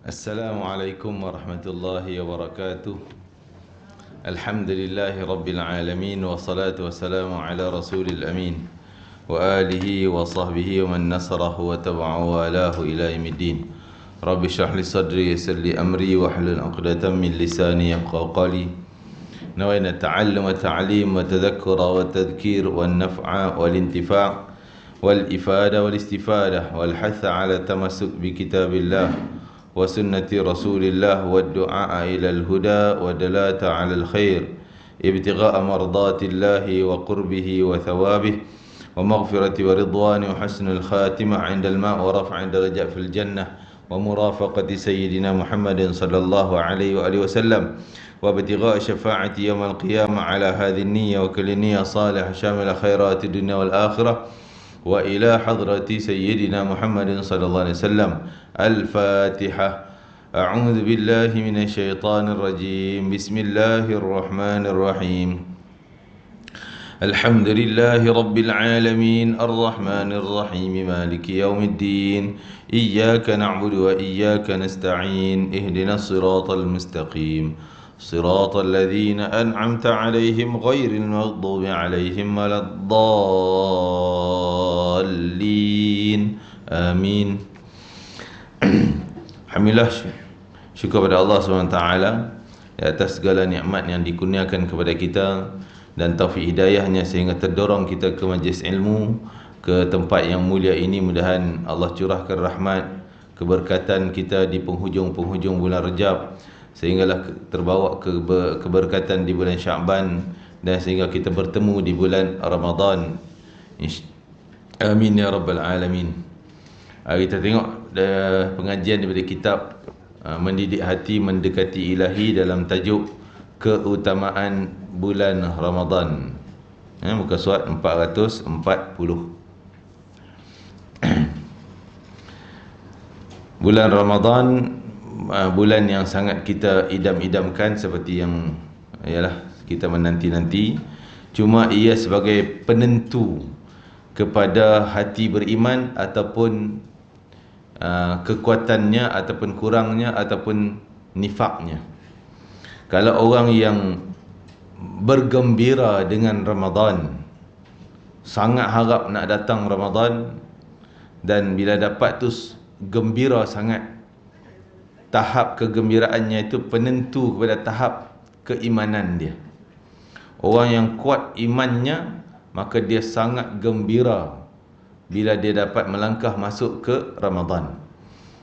Assalamualaikum warahmatullahi wabarakatuh. Alhamdulillahi rabbil alamin. Wassalatu wassalamu ala rasulil amin wa alihi wa sahbihi wa man nasarahu wa taba'u wa alahu ila yamiddin. Rabbi syrah li sadri yassir li amri wa hlul 'uqdatam min lisani yafqahu qawli. Nawayna ta'allum wa ta'lim wa tadhakkura wa tadhkir wa naf'a wal intifa' wal ifada wal istifada wal hatha ala tamassuk bi kitabillah وسنة رسول الله والدعاء إلى الهدى ودلالة على الخير ابتغاء مرضات الله وقربه وثوابه ومغفرة ورضوان وحسن الخاتمة عند الماء ورفع درجة في الجنة ومرافقة سيدنا محمد صلى الله عليه وآله وسلم وابتغاء شفاعة يوم القيامة على هذه النية وكل نية صالحة شاملة خيرات الدنيا والآخرة وإلى حضرة سيدنا محمد صلى الله عليه وسلم. الفاتحة. أعوذ بالله من الشيطان الرجيم. بسم الله الرحمن الرحيم. الحمد لله رب العالمين الرحمن الرحيم مالك يوم الدين إياك نعبد وإياك نستعين اهدنا الصراط المستقيم صراط الذين أنعمت عليهم غير المغضوب عليهم ولا الضالين آمين. Alhamdulillah, syukur pada Allah SWT atas segala nikmat yang dikurniakan kepada kita dan taufik hidayahnya sehingga terdorong kita ke majlis ilmu, ke tempat yang mulia ini. Mudahan Allah curahkan rahmat, keberkatan kita di penghujung-penghujung bulan Rajab, sehinggalah terbawa keberkatan di bulan Sya'ban, dan sehingga kita bertemu di bulan Ramadan. Amin ya rabbal alamin. Kita tengok pengajian daripada kitab Mendidik Hati Mendekati Ilahi dalam tajuk Keutamaan Bulan Ramadan. Muka surat 440. Bulan Ramadan, bulan yang sangat kita idam-idamkan, seperti yang kita menanti-nanti. Cuma ia sebagai penentu kepada hati beriman ataupun kekuatannya ataupun kurangnya ataupun nifaknya. Kalau orang yang bergembira dengan Ramadan, sangat harap nak datang Ramadan, dan bila dapat tu gembira sangat, tahap kegembiraannya itu penentu kepada tahap keimanan dia. Orang yang kuat imannya, maka dia sangat gembira bila dia dapat melangkah masuk ke Ramadan.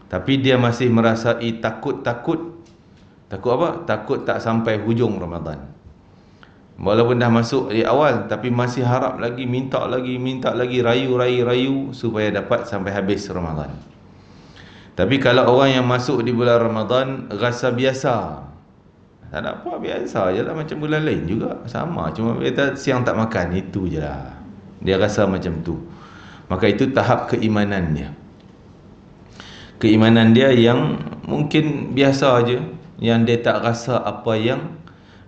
Tapi dia masih merasai takut apa? Takut tak sampai hujung Ramadan. Walaupun dah masuk di awal, tapi masih harap lagi, minta lagi, rayu supaya dapat sampai habis Ramadan. Tapi kalau orang yang masuk di bulan Ramadan rasa biasa, tak ada apa, biasa je lah, macam bulan lain juga, sama, cuma kita siang tak makan, itu je lah. Dia rasa macam tu. Maka itu tahap keimanan dia. Keimanan dia yang mungkin biasa aja, yang dia tak rasa apa yang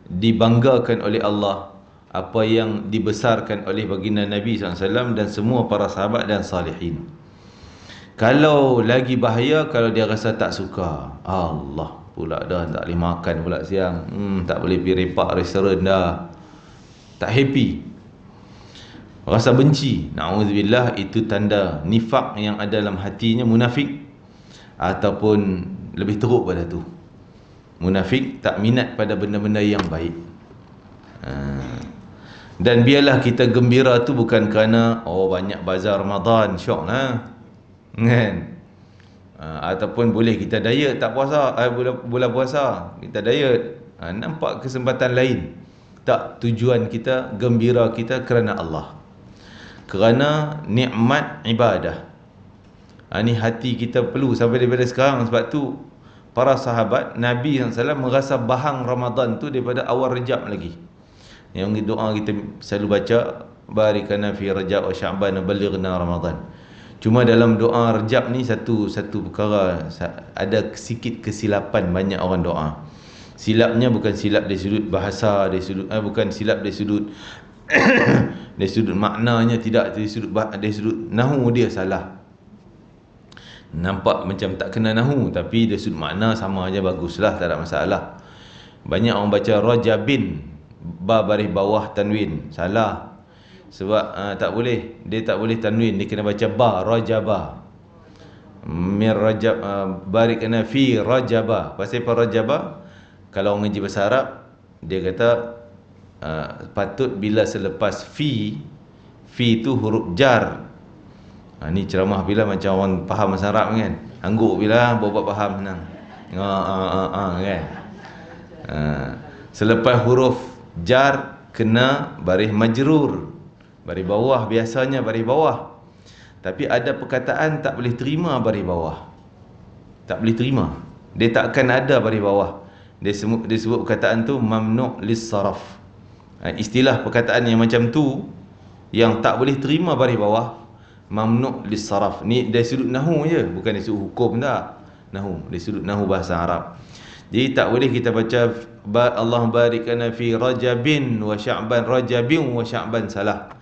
dibanggakan oleh Allah, apa yang dibesarkan oleh baginda Nabi SAW dan semua para sahabat dan salihin. Kalau lagi bahaya kalau dia rasa tak suka. Allah pula dah tak boleh makan pula siang, tak boleh pergi repak restoran dah, tak happy, rasa benci. Na'udzubillah, itu tanda nifak yang ada dalam hatinya, munafik. Ataupun lebih teruk pada tu, munafik tak minat pada benda-benda yang baik. Dan biarlah kita gembira tu bukan kerana banyak bazar Ramadan, syok lah kan, ataupun boleh kita diet tak puasa, bulan puasa kita diet, nampak kesempatan lain. Tak, tujuan kita, gembira kita kerana Allah, kerana nikmat ibadah. Ni hati kita perlu sampai daripada sekarang. Sebab tu para sahabat Nabi SAW merasa bahang Ramadan tu daripada awal Rajab lagi. Yang doa kita selalu baca, barikana fi Rajab wa Sya'ban balighna Ramadan. Cuma dalam doa Rajab ni satu perkara, ada sikit kesilapan banyak orang doa. Silapnya bukan silap dari sudut bahasa, bukan silap dari sudut dari sudut maknanya, tidak, dari sudut nahu dia salah. nampak macam tak kena nahu, tapi dari sudut makna sama aja, baguslah, tak ada masalah. Banyak orang baca rajabin, ba baris bawah tanwin, salah. Sebab tak boleh, dia tak boleh tanwin, dia kena baca ba, rajaba. Mir rajab, barik kena fi rajaba. Pasal apa rajaba? Kalau orang ngaji bahasa Arab, dia kata patut bila selepas fi itu huruf jar. Ni ceramah bila macam orang faham bahasa Arab kan. Angguk bila buat faham senang. Kan. Selepas huruf jar kena baris majrur. Baris bawah, biasanya baris bawah. Tapi ada perkataan tak boleh terima baris bawah. Tak boleh terima. Dia tak akan ada baris bawah. Dia sebut perkataan tu mamnu' lis-saraf. Istilah perkataan yang macam tu yang tak boleh terima baris bawah, mamnu' lis-saraf. Ni dari sudut nahu je, bukan dari sudut hukum tak. Nahu, dari sudut nahu bahasa Arab. Jadi tak boleh kita baca Allah barikana fi rajabin wa sya'ban, rajabin wa sya'ban, salah.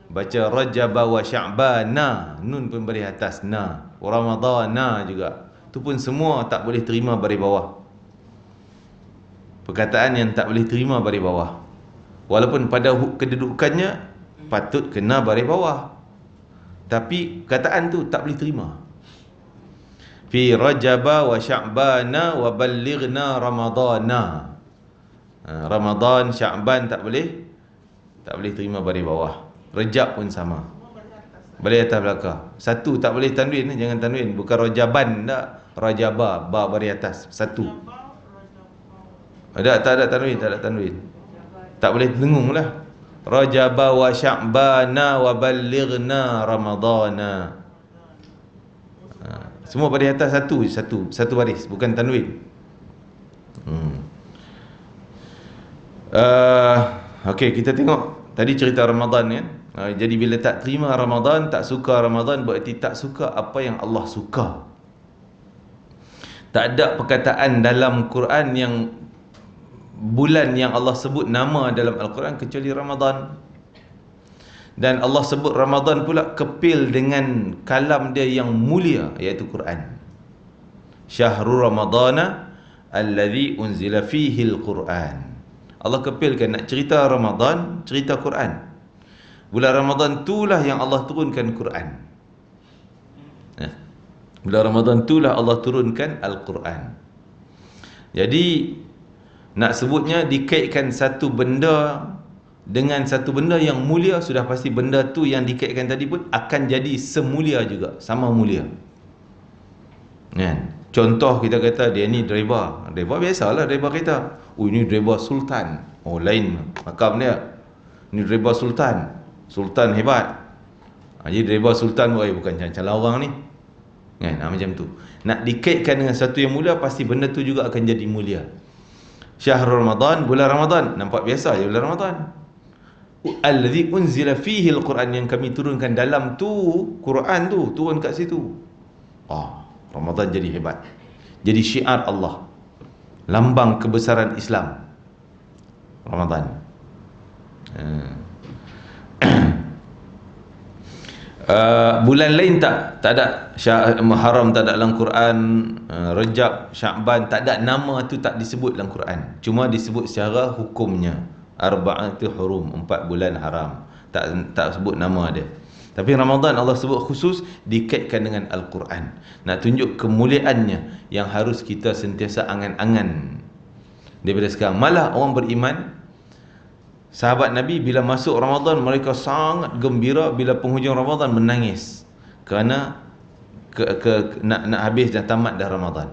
Baca rajaba wa sya'bana, nun pun baris atas, na. Ramadana juga, tu pun semua tak boleh terima baris bawah. Perkataan yang tak boleh terima baris bawah, walaupun pada kedudukannya patut kena baris bawah, tapi perkataan tu tak boleh terima. Fi rajaba wa sya'bana wa ballighna ramadana. Ramadan, Sya'ban tak boleh terima baris bawah. Rejab pun sama, baris atas belakang. Satu tak boleh tanwin, jangan tanwin, bukan rajaban tak, rajaba, ba baris atas, satu. Tak ada tanwin, tak ada tanwin. Tak boleh dengung lah. Rajaba wa sya'bana wa ballighna ramadana. Semua baris atas satu baris, bukan tanwin. Okey, kita tengok tadi cerita Ramadan kan. Jadi bila tak terima Ramadan, tak suka Ramadan, berarti tak suka apa yang Allah suka. Tak ada perkataan dalam Quran yang bulan yang Allah sebut nama dalam Al-Quran kecuali Ramadan. Dan Allah sebut Ramadan pula kepil dengan kalam dia yang mulia, iaitu Quran. Syahrul Ramadana alladhi unzila fihi al-Quran. Allah kepilkan nak cerita Ramadan, cerita Quran. Bulan Ramadan itulah yang Allah turunkan Quran. Bulan Ramadan itulah Allah turunkan Al-Quran. Jadi nak sebutnya dikaitkan satu benda dengan satu benda yang mulia, sudah pasti benda tu yang dikaitkan tadi pun akan jadi semulia juga, sama mulia. Kan? Contoh kita kata dia ni driver biasalah, driver kita. Oh, ini driver sultan. Oh, lain makam dia. Ini driver sultan. Sultan hebat. Jadi driver sultan bukan calon orang ni. Kan? Macam tu. Nak dikaitkan dengan satu yang mulia, pasti benda tu juga akan jadi mulia. Syahrul Ramadan, bulan Ramadan, nampak biasa je bulan Ramadan. Alladhi unzila fihi al-Quran, yang kami turunkan dalam tu Quran tu, turun kat situ. Ramadan jadi hebat. Jadi syiar Allah, lambang kebesaran Islam. Ramadan. Bulan lain tak ada. Muharram tak ada dalam Quran, Rejab, Sya'ban tak ada, nama tu tak disebut dalam Quran. Cuma disebut secara hukumnya, arba'atu hurum, 4 bulan haram. Tak sebut nama dia. Tapi Ramadan Allah sebut khusus, dikaitkan dengan Al-Quran. Nak tunjuk kemuliaannya yang harus kita sentiasa angan-angan daripada sekarang. Malah orang beriman, sahabat Nabi bila masuk Ramadan mereka sangat gembira, bila penghujung Ramadan menangis kerana nak habis dah, tamat dah Ramadan.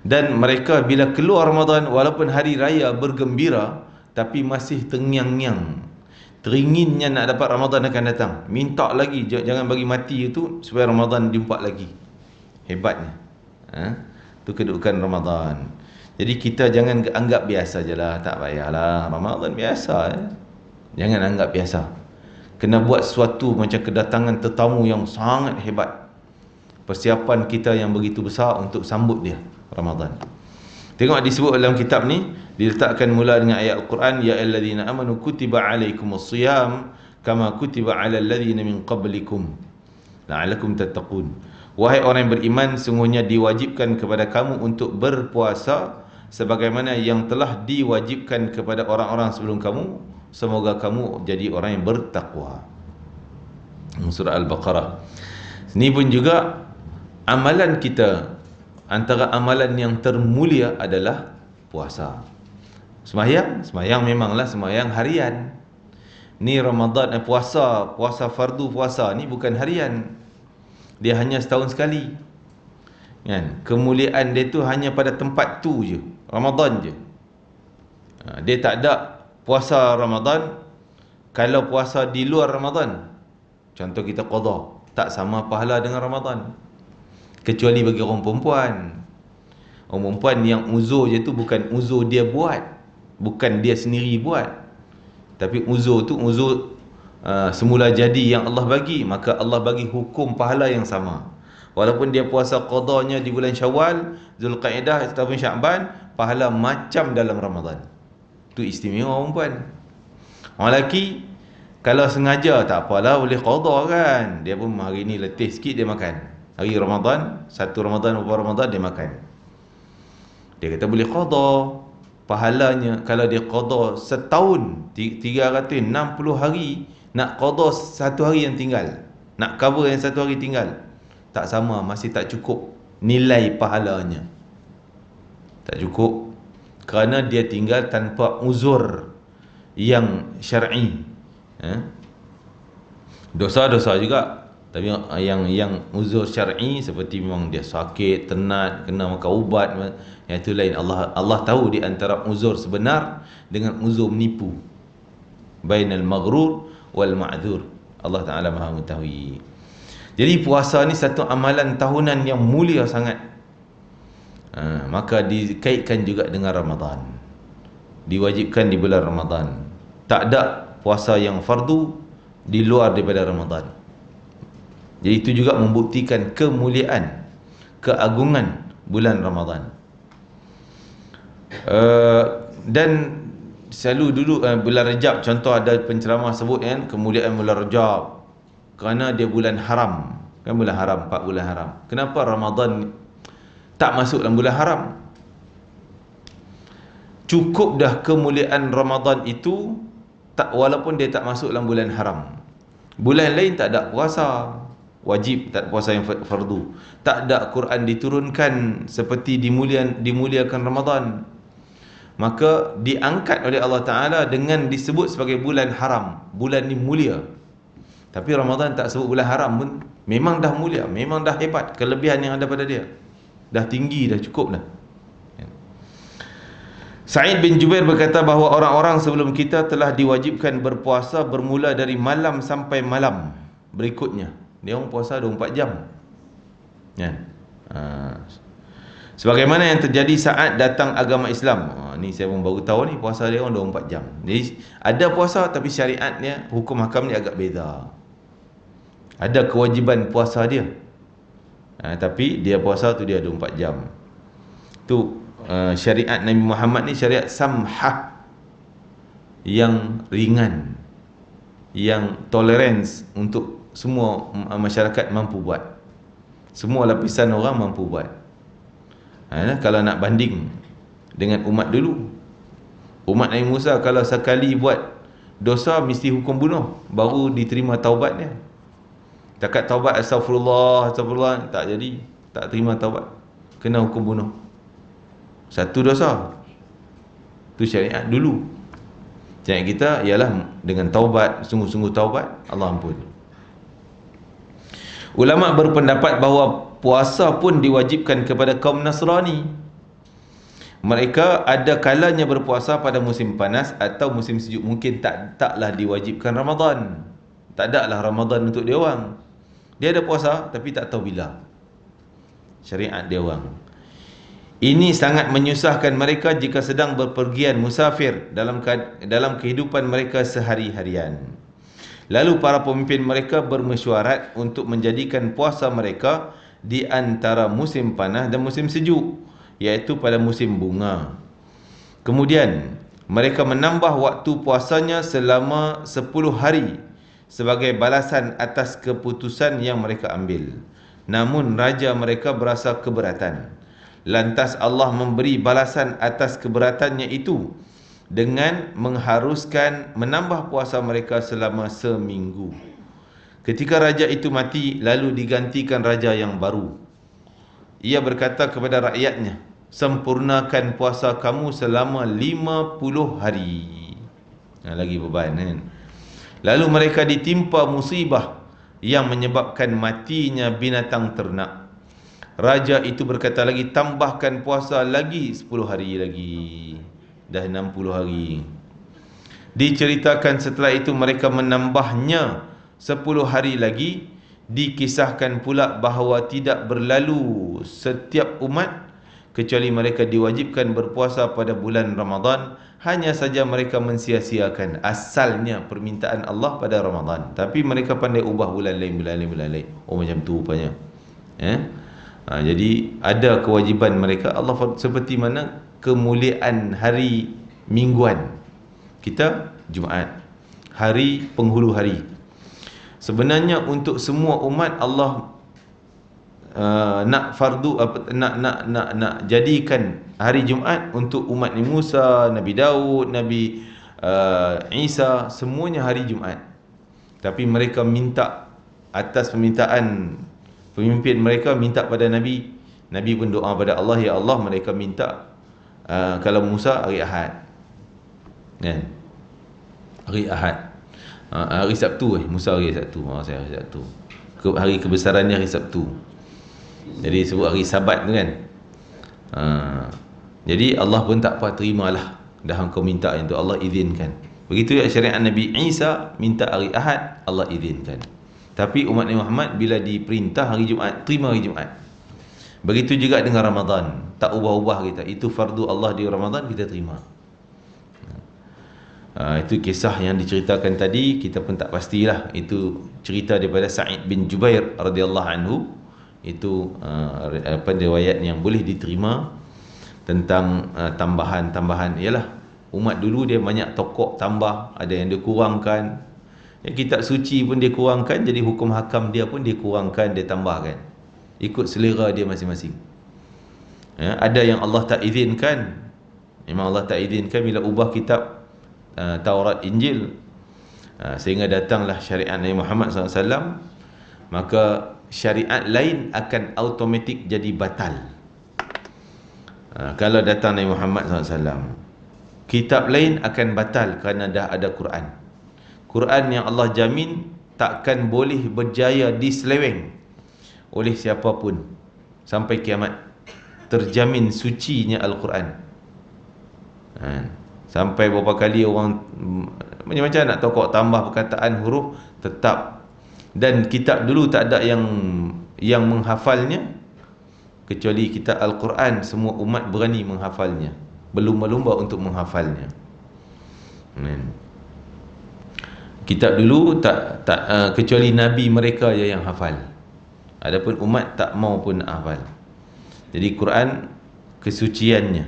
Dan mereka bila keluar Ramadan, walaupun hari raya bergembira, tapi masih terngiang-ngiang, teringinnya nak dapat Ramadan akan datang, minta lagi, jangan bagi mati itu supaya Ramadan jumpa lagi. Hebatnya. Itu kedudukan Ramadan. Jadi kita jangan anggap biasa je lah, tak payahlah, Ramadan biasa. Jangan anggap biasa. Kena buat sesuatu macam kedatangan tetamu yang sangat hebat. Persiapan kita yang begitu besar untuk sambut dia, Ramadan. Tengok disebut dalam kitab ni, diletakkan mula dengan ayat Al-Quran, ya ayyuhallazina amanu kutiba alaikumus shiyam kama kutiba alal ladzina min qablikum la'allakum tattaqun. Wahai orang yang beriman, sungguhnya diwajibkan kepada kamu untuk berpuasa sebagaimana yang telah diwajibkan kepada orang-orang sebelum kamu. Semoga kamu jadi orang yang bertakwa. Surah Al-Baqarah. Ini pun juga amalan kita, antara amalan yang termulia adalah puasa. Sembahyang memanglah sembahyang harian. Ni Ramadan, puasa fardu puasa ni bukan harian. Dia hanya setahun sekali. Kan? Kemuliaan dia tu hanya pada tempat tu je, Ramadan je. Dia tak ada puasa Ramadan. Kalau puasa di luar Ramadan, contoh kita qada, tak sama pahala dengan Ramadan. Kecuali bagi orang perempuan. Orang perempuan yang uzur je tu bukan uzur dia buat, bukan dia sendiri buat, tapi uzur tu uzur semula jadi yang Allah bagi, maka Allah bagi hukum pahala yang sama. Walaupun dia puasa qadanya di bulan Syawal, Zulqaidah ataupun Sya'ban, pahala macam dalam Ramadan. Tu istimewa orang perempuan. Orang lelaki kalau sengaja tak apalah, boleh qada kan. Dia pun hari ni letih sikit dia makan. Hari Ramadan, satu Ramadan, beberapa Ramadan dia makan. Dia kata boleh qada. Pahalanya kalau dia qada setahun 360 hari, nak qada satu hari yang tinggal, nak cover yang satu hari tinggal, tak sama, masih tak cukup nilai pahalanya. Tak cukup, kerana dia tinggal tanpa uzur yang syar'i. Dosa-dosa juga, tapi yang uzur syar'i seperti memang dia sakit, tenat, kena makan ubat, yang itu lain. Allah tahu di antara uzur sebenar dengan uzur menipu. Bainal maghrur wal ma'dzur. Allah Taala Maha mengetahui. Jadi puasa ni satu amalan tahunan yang mulia sangat. Maka dikaitkan juga dengan Ramadan. Diwajibkan di bulan Ramadan. Tak ada puasa yang fardu di luar daripada Ramadan. Jadi itu juga membuktikan kemuliaan, keagungan bulan Ramadan. Dan selalu dulu bulan Rajab, contoh ada penceramah sebut kan, kemuliaan bulan Rajab kerana dia bulan haram. Kan bulan haram, 4 bulan haram. Kenapa Ramadan tak masuk dalam bulan haram? Cukup dah kemuliaan Ramadan itu, tak, walaupun dia tak masuk dalam bulan haram. Bulan lain tak ada puasa wajib, tak ada puasa yang fardu, tak ada Quran diturunkan seperti dimuliakan Ramadan. Maka diangkat oleh Allah Ta'ala dengan disebut sebagai bulan haram. Bulan ni mulia. Tapi Ramadan tak sebut bulan haram pun, memang dah mulia, memang dah hebat. Kelebihan yang ada pada dia dah tinggi, dah cukup dah. Sa'id bin Jubair berkata bahawa orang-orang sebelum kita telah diwajibkan berpuasa bermula dari malam sampai malam berikutnya. Dia orang puasa 24 jam. Ya. Sebagaimana yang terjadi saat datang agama Islam. Ni saya pun baru tahu ni, puasa dia orang 24 jam. Jadi ada puasa tapi syariatnya, hukum hakam ni agak beza. Ada kewajiban puasa dia. Tapi dia puasa tu dia 24 jam. Tu syariat Nabi Muhammad ni syariat samhah, yang ringan, yang tolerance untuk semua masyarakat mampu buat. Semua lapisan orang mampu buat. Kalau nak banding dengan umat dulu, umat Nabi Musa kalau sekali buat dosa mesti hukum bunuh, baru diterima taubatnya. Takat taubat astagfirullah tak jadi, tak terima taubat, kena hukum bunuh. Satu dosa. Itu syariat dulu. Syariat kita ialah dengan taubat, sungguh-sungguh taubat, Allah ampun. Ulama berpendapat bahawa puasa pun diwajibkan kepada kaum Nasrani. Mereka ada kalanya berpuasa pada musim panas atau musim sejuk. Mungkin taklah diwajibkan Ramadan. Tak ada lah Ramadan untuk dia orang. Dia ada puasa tapi tak tahu bila. Syariat dia orang. Ini sangat menyusahkan mereka jika sedang berpergian musafir dalam kehidupan mereka sehari-harian. Lalu para pemimpin mereka bermesyuarat untuk menjadikan puasa mereka di antara musim panas dan musim sejuk, iaitu pada musim bunga. Kemudian mereka menambah waktu puasanya selama 10 hari sebagai balasan atas keputusan yang mereka ambil. namun raja mereka berasa keberatan. Lantas Allah memberi balasan atas keberatannya itu dengan mengharuskan menambah puasa mereka selama seminggu. Ketika raja itu mati, lalu digantikan raja yang baru. Ia berkata kepada rakyatnya, sempurnakan puasa kamu selama 50 hari. Lagi beban kan? Lalu mereka ditimpa musibah yang menyebabkan matinya binatang ternak. Raja itu berkata lagi, tambahkan puasa lagi 10 hari lagi. Dah 60 hari. Diceritakan setelah itu mereka menambahnya 10 hari lagi. Dikisahkan pula bahawa tidak berlalu setiap umat kecuali mereka diwajibkan berpuasa pada bulan Ramadan. Hanya saja mereka mensia-siakan asalnya permintaan Allah pada Ramadan, tapi mereka pandai ubah bulan lain. Oh, macam tu rupanya. Jadi ada kewajiban mereka. Allah seperti mana kemuliaan hari mingguan kita Jumaat, hari penghulu hari. Sebenarnya untuk semua umat Allah nak fardu nak jadikan hari Jumaat untuk umat Nabi Musa, Nabi Daud, Nabi Isa, semuanya hari Jumaat. Tapi mereka minta atas permintaan pemimpin mereka, minta pada Nabi. Nabi pun doa pada Allah, ya Allah, mereka minta kalau Musa hari Ahad, kan? Hari Ahad, hari Sabtu, Musa hari Sabtu, saya hari Sabtu, hari kebesarannya hari Sabtu. Jadi sebut hari Sabat tu kan. Jadi Allah pun tak apa, terimalah dah engkau minta yang tu, Allah izinkan. Begitu juga syariat Nabi Isa, minta hari Ahad, Allah izinkan. Tapi umat Nabi Muhammad bila diperintah hari Jumaat, terima hari Jumaat. Begitu juga dengan Ramadan, tak ubah-ubah kita. Itu fardu Allah di Ramadan, kita terima. Itu kisah yang diceritakan tadi, kita pun tak pastilah. Itu cerita daripada Sa'id bin Jubair radhiyallahu anhu. Itu riwayat yang boleh diterima tentang tambahan-tambahan. Ialah umat dulu dia banyak tokok tambah, ada yang dia kurangkan. Kitab suci pun dia kurangkan, jadi hukum hakam dia pun dia kurangkan, dia tambahkan, ikut selera dia masing-masing. Ada yang Allah tak izinkan. Memang Allah tak izinkan bila ubah kitab Taurat, Injil, sehingga datanglah syariat Nabi Muhammad SAW, maka syariat lain akan automatik jadi batal. Kalau datang Nabi Muhammad SAW, kitab lain akan batal kerana dah ada Quran. Quran yang Allah jamin takkan boleh berjaya diseleweng oleh siapapun sampai kiamat. Terjamin sucinya Al-Quran. Sampai berapa kali orang macam-macam nak tokok tambah perkataan, huruf, tetap. Dan kitab dulu tak ada yang menghafalnya kecuali kitab Al-Quran. Semua umat berani menghafalnya, berlumba-lumba untuk menghafalnya. Kitab dulu tak kecuali Nabi mereka je yang hafal. Adapun umat tak mau pun nak hafal. Jadi Quran kesuciannya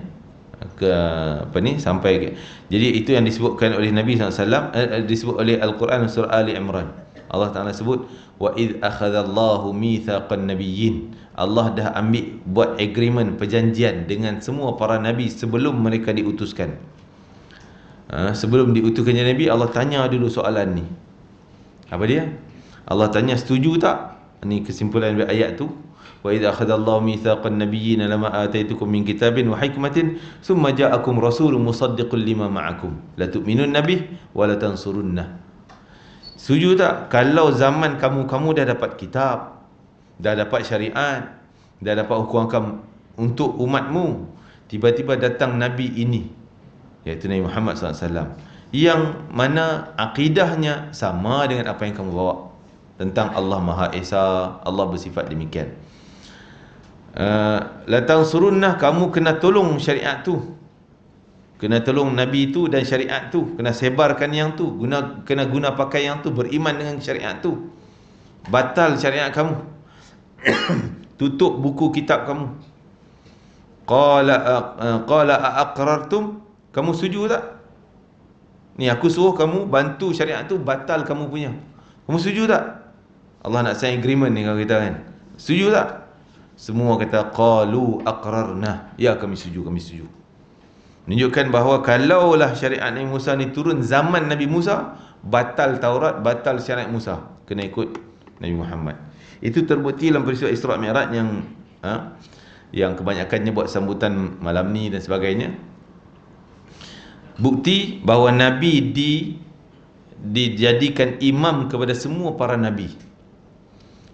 sampai. Jadi itu yang disebutkan oleh Nabi SAW, disebut oleh Al-Quran surah Ali Imran. Allah Ta'ala sebut, wa idh akhadallahu mithaqan nabiyyin. Allah dah ambil, buat agreement, perjanjian dengan semua para nabi sebelum mereka diutuskan. Sebelum diutuskannya Nabi, Allah tanya dulu soalan ni. Apa dia? Allah tanya, setuju tak? Ini kesimpulan dari ayat tu. Wa idza akhadallahu mitsaqan nabiyyin lama ataitukum min kitabin wa hikmatin thumma ja'akum rasulun musaddiqun lima ma'akum la tu'minun nabih wa la tansurunnah. Setuju tak kalau zaman kamu dah dapat kitab, dah dapat syariat, dah dapat hukum hakam untuk umatmu, tiba-tiba datang nabi ini, iaitu Nabi Muhammad SAW, yang mana akidahnya sama dengan apa yang kamu bawa tentang Allah Maha Esa, Allah bersifat demikian. La tansurunnah, kamu kena tolong syariat tu, kena tolong Nabi tu dan syariat tu, kena sebarkan yang tu, kena guna pakai yang tu, beriman dengan syariat tu. Batal syariat kamu, tutup buku kitab kamu. Qala aqrartum, kamu setuju tak? Ni aku suruh kamu bantu syariat tu, batal kamu punya. Kamu setuju tak? Allah nak sign agreement ni kalau kita kan. Setuju tak? Semua kata qalu aqrarna. Ya, kami setuju, kami setuju. Menunjukkan bahawa kalaulah syariat Nabi Musa ni turun zaman Nabi Musa, batal Taurat, batal syariat Musa. Kena ikut Nabi Muhammad. Itu terbukti dalam peristiwa Isra' Mi'raj yang kebanyakannya buat sambutan malam ni dan sebagainya. Bukti bahawa Nabi dijadikan imam kepada semua para Nabi.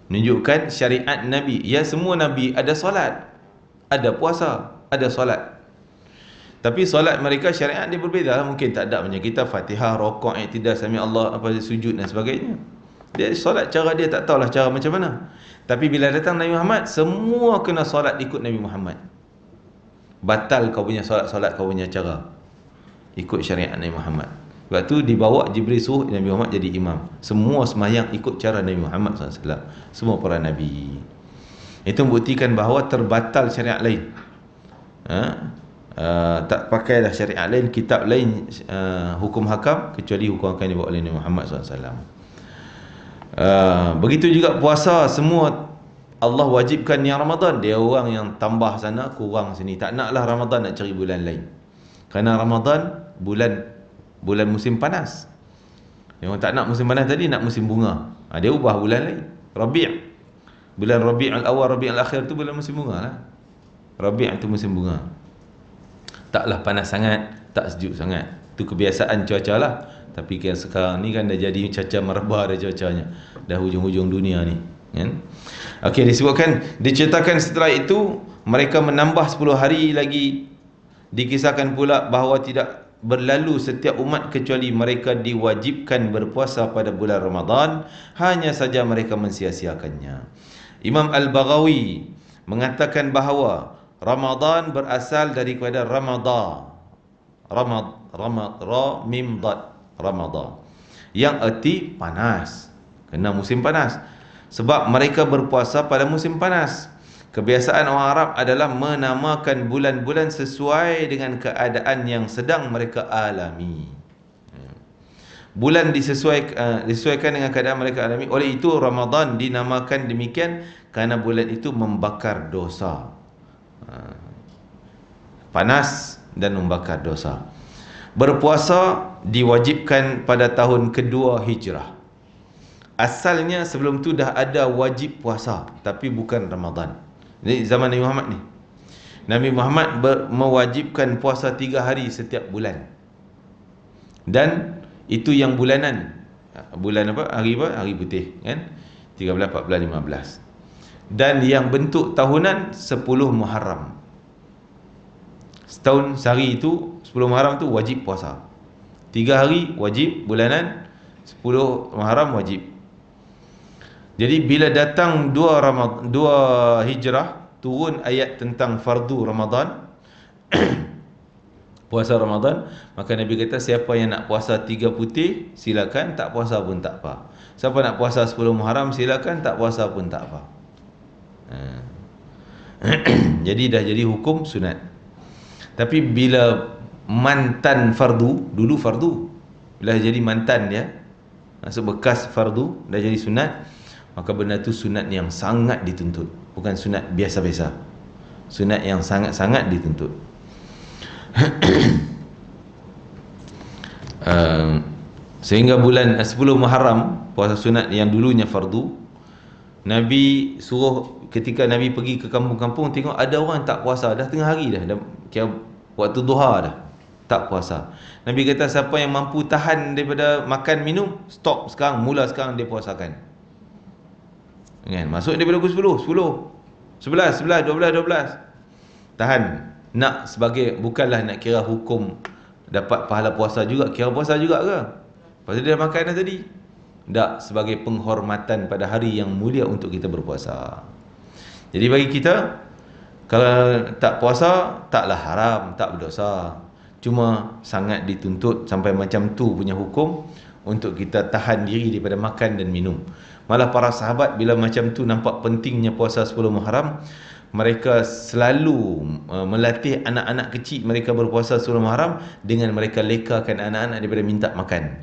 Menunjukkan syariat Nabi. Ya, semua Nabi ada solat, ada puasa, ada solat. Tapi solat mereka syariat dia berbeza. Mungkin tak ada macam kita Fatihah, rokok, i'tidal, sami Allah, apa sujud dan sebagainya. Dia solat cara dia tak tahulah cara macam mana. Tapi bila datang Nabi Muhammad, semua kena solat ikut Nabi Muhammad. Batal kau punya solat kau punya cara. Ikut syariat Nabi Muhammad. Sebab tu dibawa Jibril suruh Nabi Muhammad jadi imam. Semua sembahyang ikut cara Nabi Muhammad SAW. Semua para Nabi. Itu membuktikan bahawa terbatal syariat lain. Tak pakailah syariat lain, kitab lain, hukum hakam, kecuali hukum hakam yang dibawa oleh Nabi Muhammad SAW. Begitu juga puasa, semua Allah wajibkan yang Ramadan. Dia orang yang tambah sana, kurang sini. Tak naklah Ramadan, nak cari bulan lain. Kerana Ramadan bulan musim panas. Yang tak nak musim panas tadi, nak musim bunga. Dia ubah bulan lain. Rabi'. Bulan Rabi'ul Awal, Rabi'ul Akhir tu bulan musim bunga lah. Rabi' itu musim bunga. Taklah panas sangat, tak sejuk sangat. Itu kebiasaan cuaca lah. Tapi sekarang ni kan dah jadi caca merebah dah cuacanya. Dah hujung-hujung dunia ni, kan? Okey, diceritakan setelah itu mereka menambah 10 hari lagi. Dikisahkan pula bahawa tidak berlalu setiap umat kecuali mereka diwajibkan berpuasa pada bulan Ramadan, hanya saja mereka mensia-siakannya. Imam Al-Baghawi mengatakan bahawa Ramadan berasal daripada Ramadan. Ra mim dad, Ramadan, yang erti panas. Kena musim panas. Sebab mereka berpuasa pada musim panas. Kebiasaan orang Arab adalah menamakan bulan-bulan sesuai dengan keadaan yang sedang mereka alami. Bulan disesuaikan dengan keadaan mereka alami. Oleh itu Ramadan dinamakan demikian kerana bulan itu membakar dosa. Panas dan membakar dosa. Berpuasa diwajibkan pada tahun kedua Hijrah. Asalnya sebelum tu dah ada wajib puasa, tapi bukan Ramadan. Jadi zaman Nabi Muhammad ni, Nabi Muhammad mewajibkan puasa 3 hari setiap bulan. Dan itu yang bulanan. Bulan apa? Hari putih, kan? 13, 14, 15. Dan yang bentuk tahunan 10 Muharram. Setahun sehari itu 10 Muharram tu wajib puasa. 3 hari wajib bulanan, 10 Muharram wajib. Jadi bila datang 2 Hijrah, turun ayat tentang fardu Ramadan, puasa Ramadan, maka Nabi kata siapa yang nak puasa 3 putih silakan, tak puasa pun tak apa. Siapa nak puasa 10 Muharram silakan, tak puasa pun tak apa. Jadi dah jadi hukum sunat. Tapi bila mantan fardu, dulu fardu, bila jadi mantan dia, maksud bekas fardu, dah jadi sunat, maka benda tu sunat yang sangat dituntut. Bukan sunat biasa-biasa, sunat yang sangat-sangat dituntut. Sehingga bulan 10 Muharram, puasa sunat yang dulunya fardu, Nabi suruh, ketika Nabi pergi ke kampung-kampung, tengok ada orang tak puasa, dah tengah hari dah kira waktu duha dah, tak puasa. Nabi kata siapa yang mampu tahan daripada makan minum, stop sekarang, mula sekarang dia puasakan. Kan? Masuk daripada pukul 10, 11, 12. Tahan. Nak sebagai, bukanlah nak kira hukum dapat pahala puasa juga, kira puasa juga ke? Pasal dia dah makan dah tadi. Tak, sebagai penghormatan pada hari yang mulia untuk kita berpuasa. Jadi bagi kita, kalau tak puasa, taklah haram, tak berdosa. Cuma sangat dituntut sampai macam tu punya hukum untuk kita tahan diri daripada makan dan minum. Malah para sahabat bila macam tu nampak pentingnya puasa 10 Muharram, mereka selalu melatih anak-anak kecil mereka berpuasa 10 Muharram dengan mereka lekakan anak-anak daripada minta makan.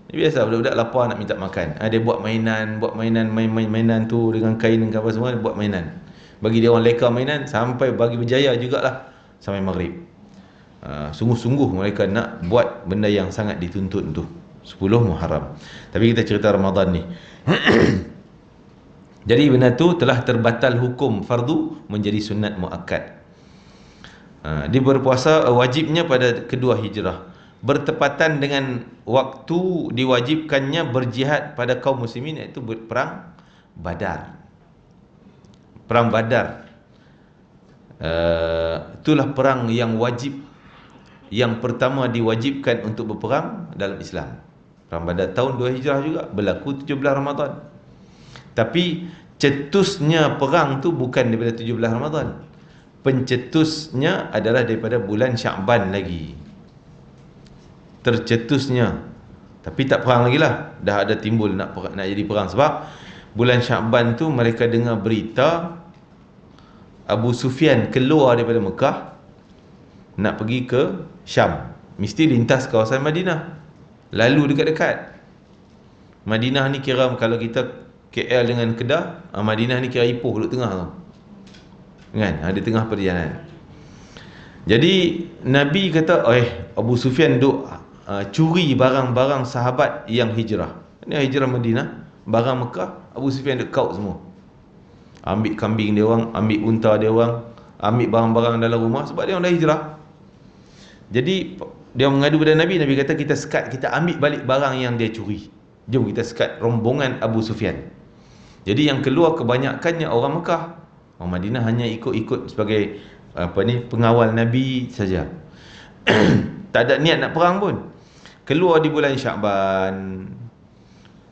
Biasa budak-budak lapar nak minta makan. Dia buat mainan, mainan tu dengan kain dan apa semua, dia buat mainan. Bagi dia orang leka mainan sampai bagi berjaya jugalah sampai maghrib. Sungguh-sungguh mereka nak buat benda yang sangat dituntut tu. 10 Muharram. Tapi kita cerita Ramadan ni. Jadi benda tu telah terbatal hukum fardu menjadi sunat muakkad. Dia berpuasa wajibnya pada kedua hijrah, bertepatan dengan waktu diwajibkannya berjihad pada kaum muslimin, iaitu perang Badar. Perang Badar itulah perang yang wajib, yang pertama diwajibkan untuk berperang dalam Islam. Perang Badar tahun 2 hijrah juga, berlaku 17 Ramadan. Tapi cetusnya perang tu bukan daripada 17 Ramadan. Pencetusnya adalah daripada bulan Sya'ban lagi. Tercetusnya. Tapi tak perang lagi lah. Dah ada timbul nak jadi perang. Sebab bulan Sya'ban tu mereka dengar berita Abu Sufyan keluar daripada Mekah nak pergi ke Syam. Mesti lintas kawasan Madinah, lalu dekat-dekat. Madinah ni kira, kalau kita KL dengan Kedah, Madinah ni kira Ipoh duduk tengah tu, kan? Di tengah perjalanan. Jadi Nabi kata, Abu Sufyan duk curi barang-barang sahabat yang hijrah. Ini hijrah Madinah, barang Mekah, Abu Sufyan duk kaut semua. Ambil kambing dia orang, ambil unta dia orang, ambil barang-barang dalam rumah, sebab dia orang dah hijrah. Jadi dia mengadu pada Nabi. Nabi kata, kita sekat, kita ambil balik barang yang dia curi. Jom kita sekat rombongan Abu Sufyan. Jadi yang keluar kebanyakannya orang Mekah. Orang Madinah hanya ikut-ikut sebagai pengawal Nabi saja. Tak ada niat nak perang pun. Keluar di bulan Sya'ban.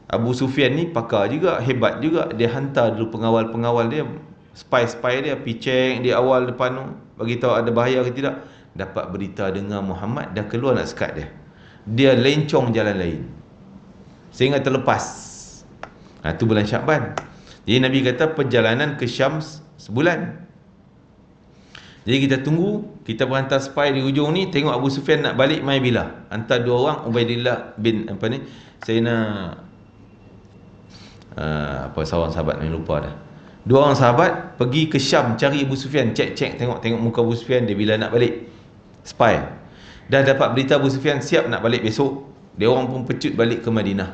Abu Sufyan ni pakar juga, hebat juga. Dia hantar dulu pengawal-pengawal dia, spy-spy dia, picek di awal depan tu, bagi tahu ada bahaya ke tidak. Dapat berita dengar Muhammad dah keluar nak sekat dia. Dia lencong jalan lain sehingga terlepas. Itu bulan Sya'ban. Jadi Nabi kata perjalanan ke Syam sebulan. Jadi kita tunggu, kita berhantar spy di hujung ni, tengok Abu Sufyan nak balik mai bila. Hantar 2 orang, Ubaidillah bin Sayyidina seorang sahabat ni lupa dah. 2 orang sahabat pergi ke Syam cari Abu Sufyan, cek tengok muka Abu Sufyan dia bila nak balik. Spy. Dah dapat berita Abu Sufyan siap nak balik besok. Dia orang pun pecut balik ke Madinah.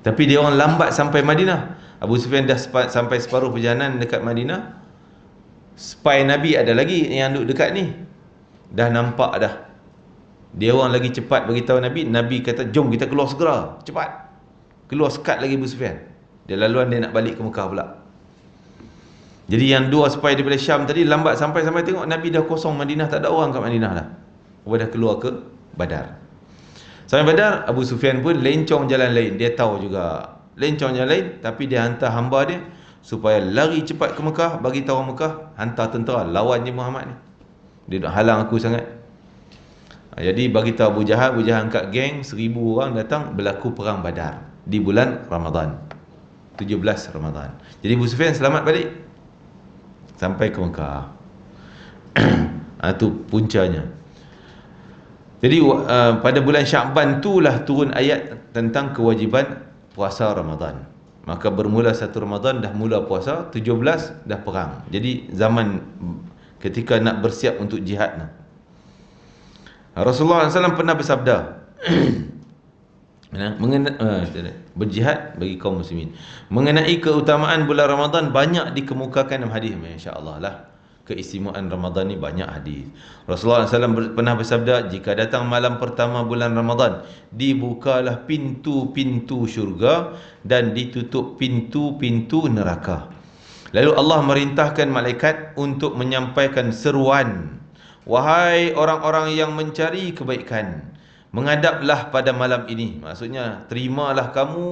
Tapi dia orang lambat sampai Madinah. Abu Sufyan dah sampai separuh perjalanan dekat Madinah. Spy Nabi ada lagi yang duduk dekat ni. Dah nampak dah. Dia orang lagi cepat beritahu Nabi. Nabi kata, jom kita keluar segera. Cepat. Keluar sekat lagi Abu Sufyan. Dia laluan dia nak balik ke Mekah pula. Jadi yang 2 spy daripada Syam tadi lambat sampai tengok Nabi dah kosong Madinah, tak ada orang kat Madinah dah. Dah keluar ke Badar. Sampai Badar, Abu Sufyan pun lencong jalan lain. Dia tahu juga lencong jalan lain, tapi dia hantar hamba dia supaya lari cepat ke Mekah, bagi tahu orang Mekah, hantar tentera lawan je Muhammad ni. Dia nak halang aku sangat. Jadi bagi tahu Abu Jahal angkat geng 1000 orang datang, berlaku perang Badar di bulan Ramadan. 17 Ramadan. Jadi Abu Sufyan selamat balik sampai ke Mekah. Itu puncanya. Jadi pada bulan Sya'ban itulah turun ayat tentang kewajiban puasa Ramadan. Maka bermula 1 Ramadan dah mula puasa, 17 dah perang. Jadi zaman ketika nak bersiap untuk jihad. Rasulullah SAW pernah bersabda berjihad bagi kaum muslimin. Mengenai keutamaan bulan Ramadan banyak dikemukakan dalam hadis. Masya-Allah lah, keistimewaan Ramadan ni banyak hadis. Rasulullah SAW pernah bersabda, jika datang malam pertama bulan Ramadan, dibukalah pintu-pintu syurga dan ditutup pintu-pintu neraka. Lalu Allah merintahkan malaikat untuk menyampaikan seruan, wahai orang-orang yang mencari kebaikan, menghadaplah pada malam ini. Maksudnya, terimalah kamu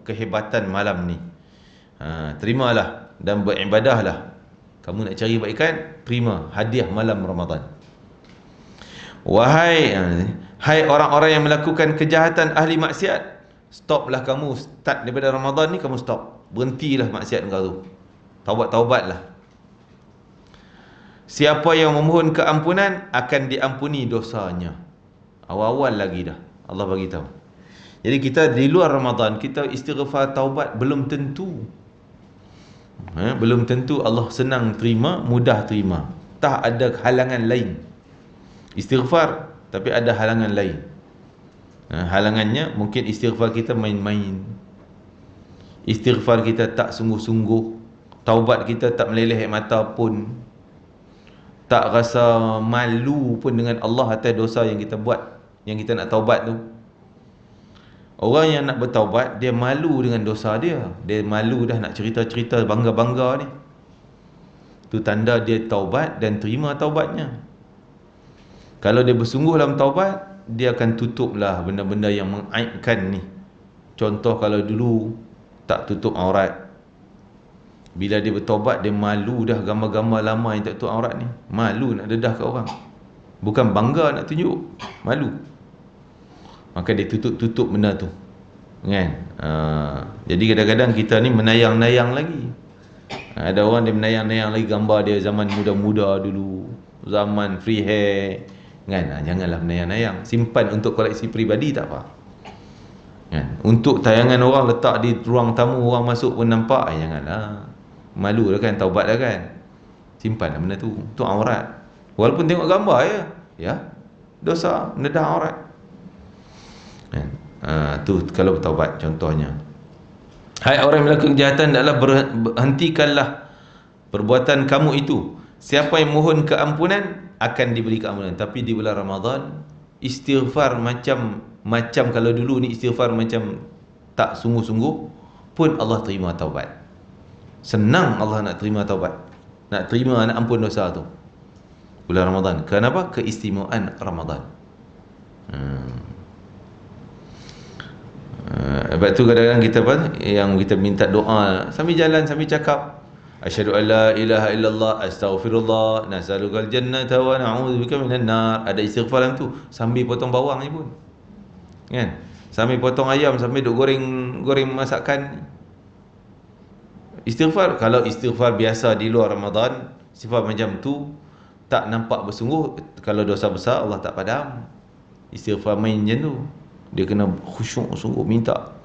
kehebatan malam ni. Terimalah dan beribadahlah. Kamu nak cari kebaikan, terima hadiah malam Ramadan. Wahai orang-orang yang melakukan kejahatan ahli maksiat, stoplah kamu. Start daripada Ramadan ni, kamu stop. Berhentilah maksiat kau tu. Taubat-taubatlah. Siapa yang memohon keampunan akan diampuni dosanya. Awal-awal lagi dah. Allah bagi tahu. Jadi kita di luar Ramadan, kita istighfar taubat belum tentu. Belum tentu Allah senang terima, mudah terima. Tak ada halangan lain. Istighfar, tapi ada halangan lain. Halangannya mungkin istighfar kita main-main. Istighfar kita tak sungguh-sungguh. Taubat kita tak meleleh air mata pun. Tak rasa malu pun dengan Allah atas dosa yang kita buat, yang kita nak taubat tu. Orang yang nak bertaubat, dia malu dengan dosa dia. Dia malu dah nak cerita-cerita bangga-bangga ni. Tu tanda dia taubat dan terima taubatnya. Kalau dia bersungguh dalam taubat, dia akan tutuplah benda-benda yang mengaibkan ni. Contoh kalau dulu tak tutup aurat. Bila dia bertaubat, dia malu dah gambar-gambar lama yang tak tutup aurat ni. Malu nak dedah ke orang. Bukan bangga nak tunjuk, malu. Maka dia tutup benda tu, kan? Jadi kadang-kadang kita ni menayang-nayang lagi. Ada orang dia menayang-nayang lagi gambar dia zaman muda-muda dulu, zaman free hair, kan? Janganlah menayang-nayang. Simpan untuk koleksi peribadi tak apa, kan? Untuk tayangan orang letak di ruang tamu, orang masuk pun nampak, janganlah. Malu dah kan, taubat dah kan. Simpanlah benda tu. Tu aurat. Walaupun tengok gambar ya, dosa mendedah aurat. Tu kalau bertaubat contohnya. Hai orang yang melakukan kejahatan, adalah berhentikanlah perbuatan kamu itu. Siapa yang mohon keampunan akan diberi keampunan. Tapi di bulan Ramadan, istighfar macam kalau dulu ni istighfar macam tak sungguh-sungguh pun Allah terima taubat. Senang Allah nak terima taubat, nak terima, nak ampun dosa tu bulan Ramadan. Kenapa? Keistimewaan Ramadan. Sebab tu kadang-kadang kita yang kita minta doa sambil jalan, sambil cakap, asyhadu an la ilaha illallah, astaghfirullah, nas'alukal jannata wa na'udzubika minan nar. Ada istighfar dalam tu sambil potong bawang ni pun, kan? Sambil potong ayam, sambil duk goreng masakan. Istighfar, kalau istighfar biasa di luar Ramadan, istighfar macam tu tak nampak bersungguh. Kalau dosa besar Allah tak padam. Istighfar main macam tu, dia kena khusyuk sungguh minta.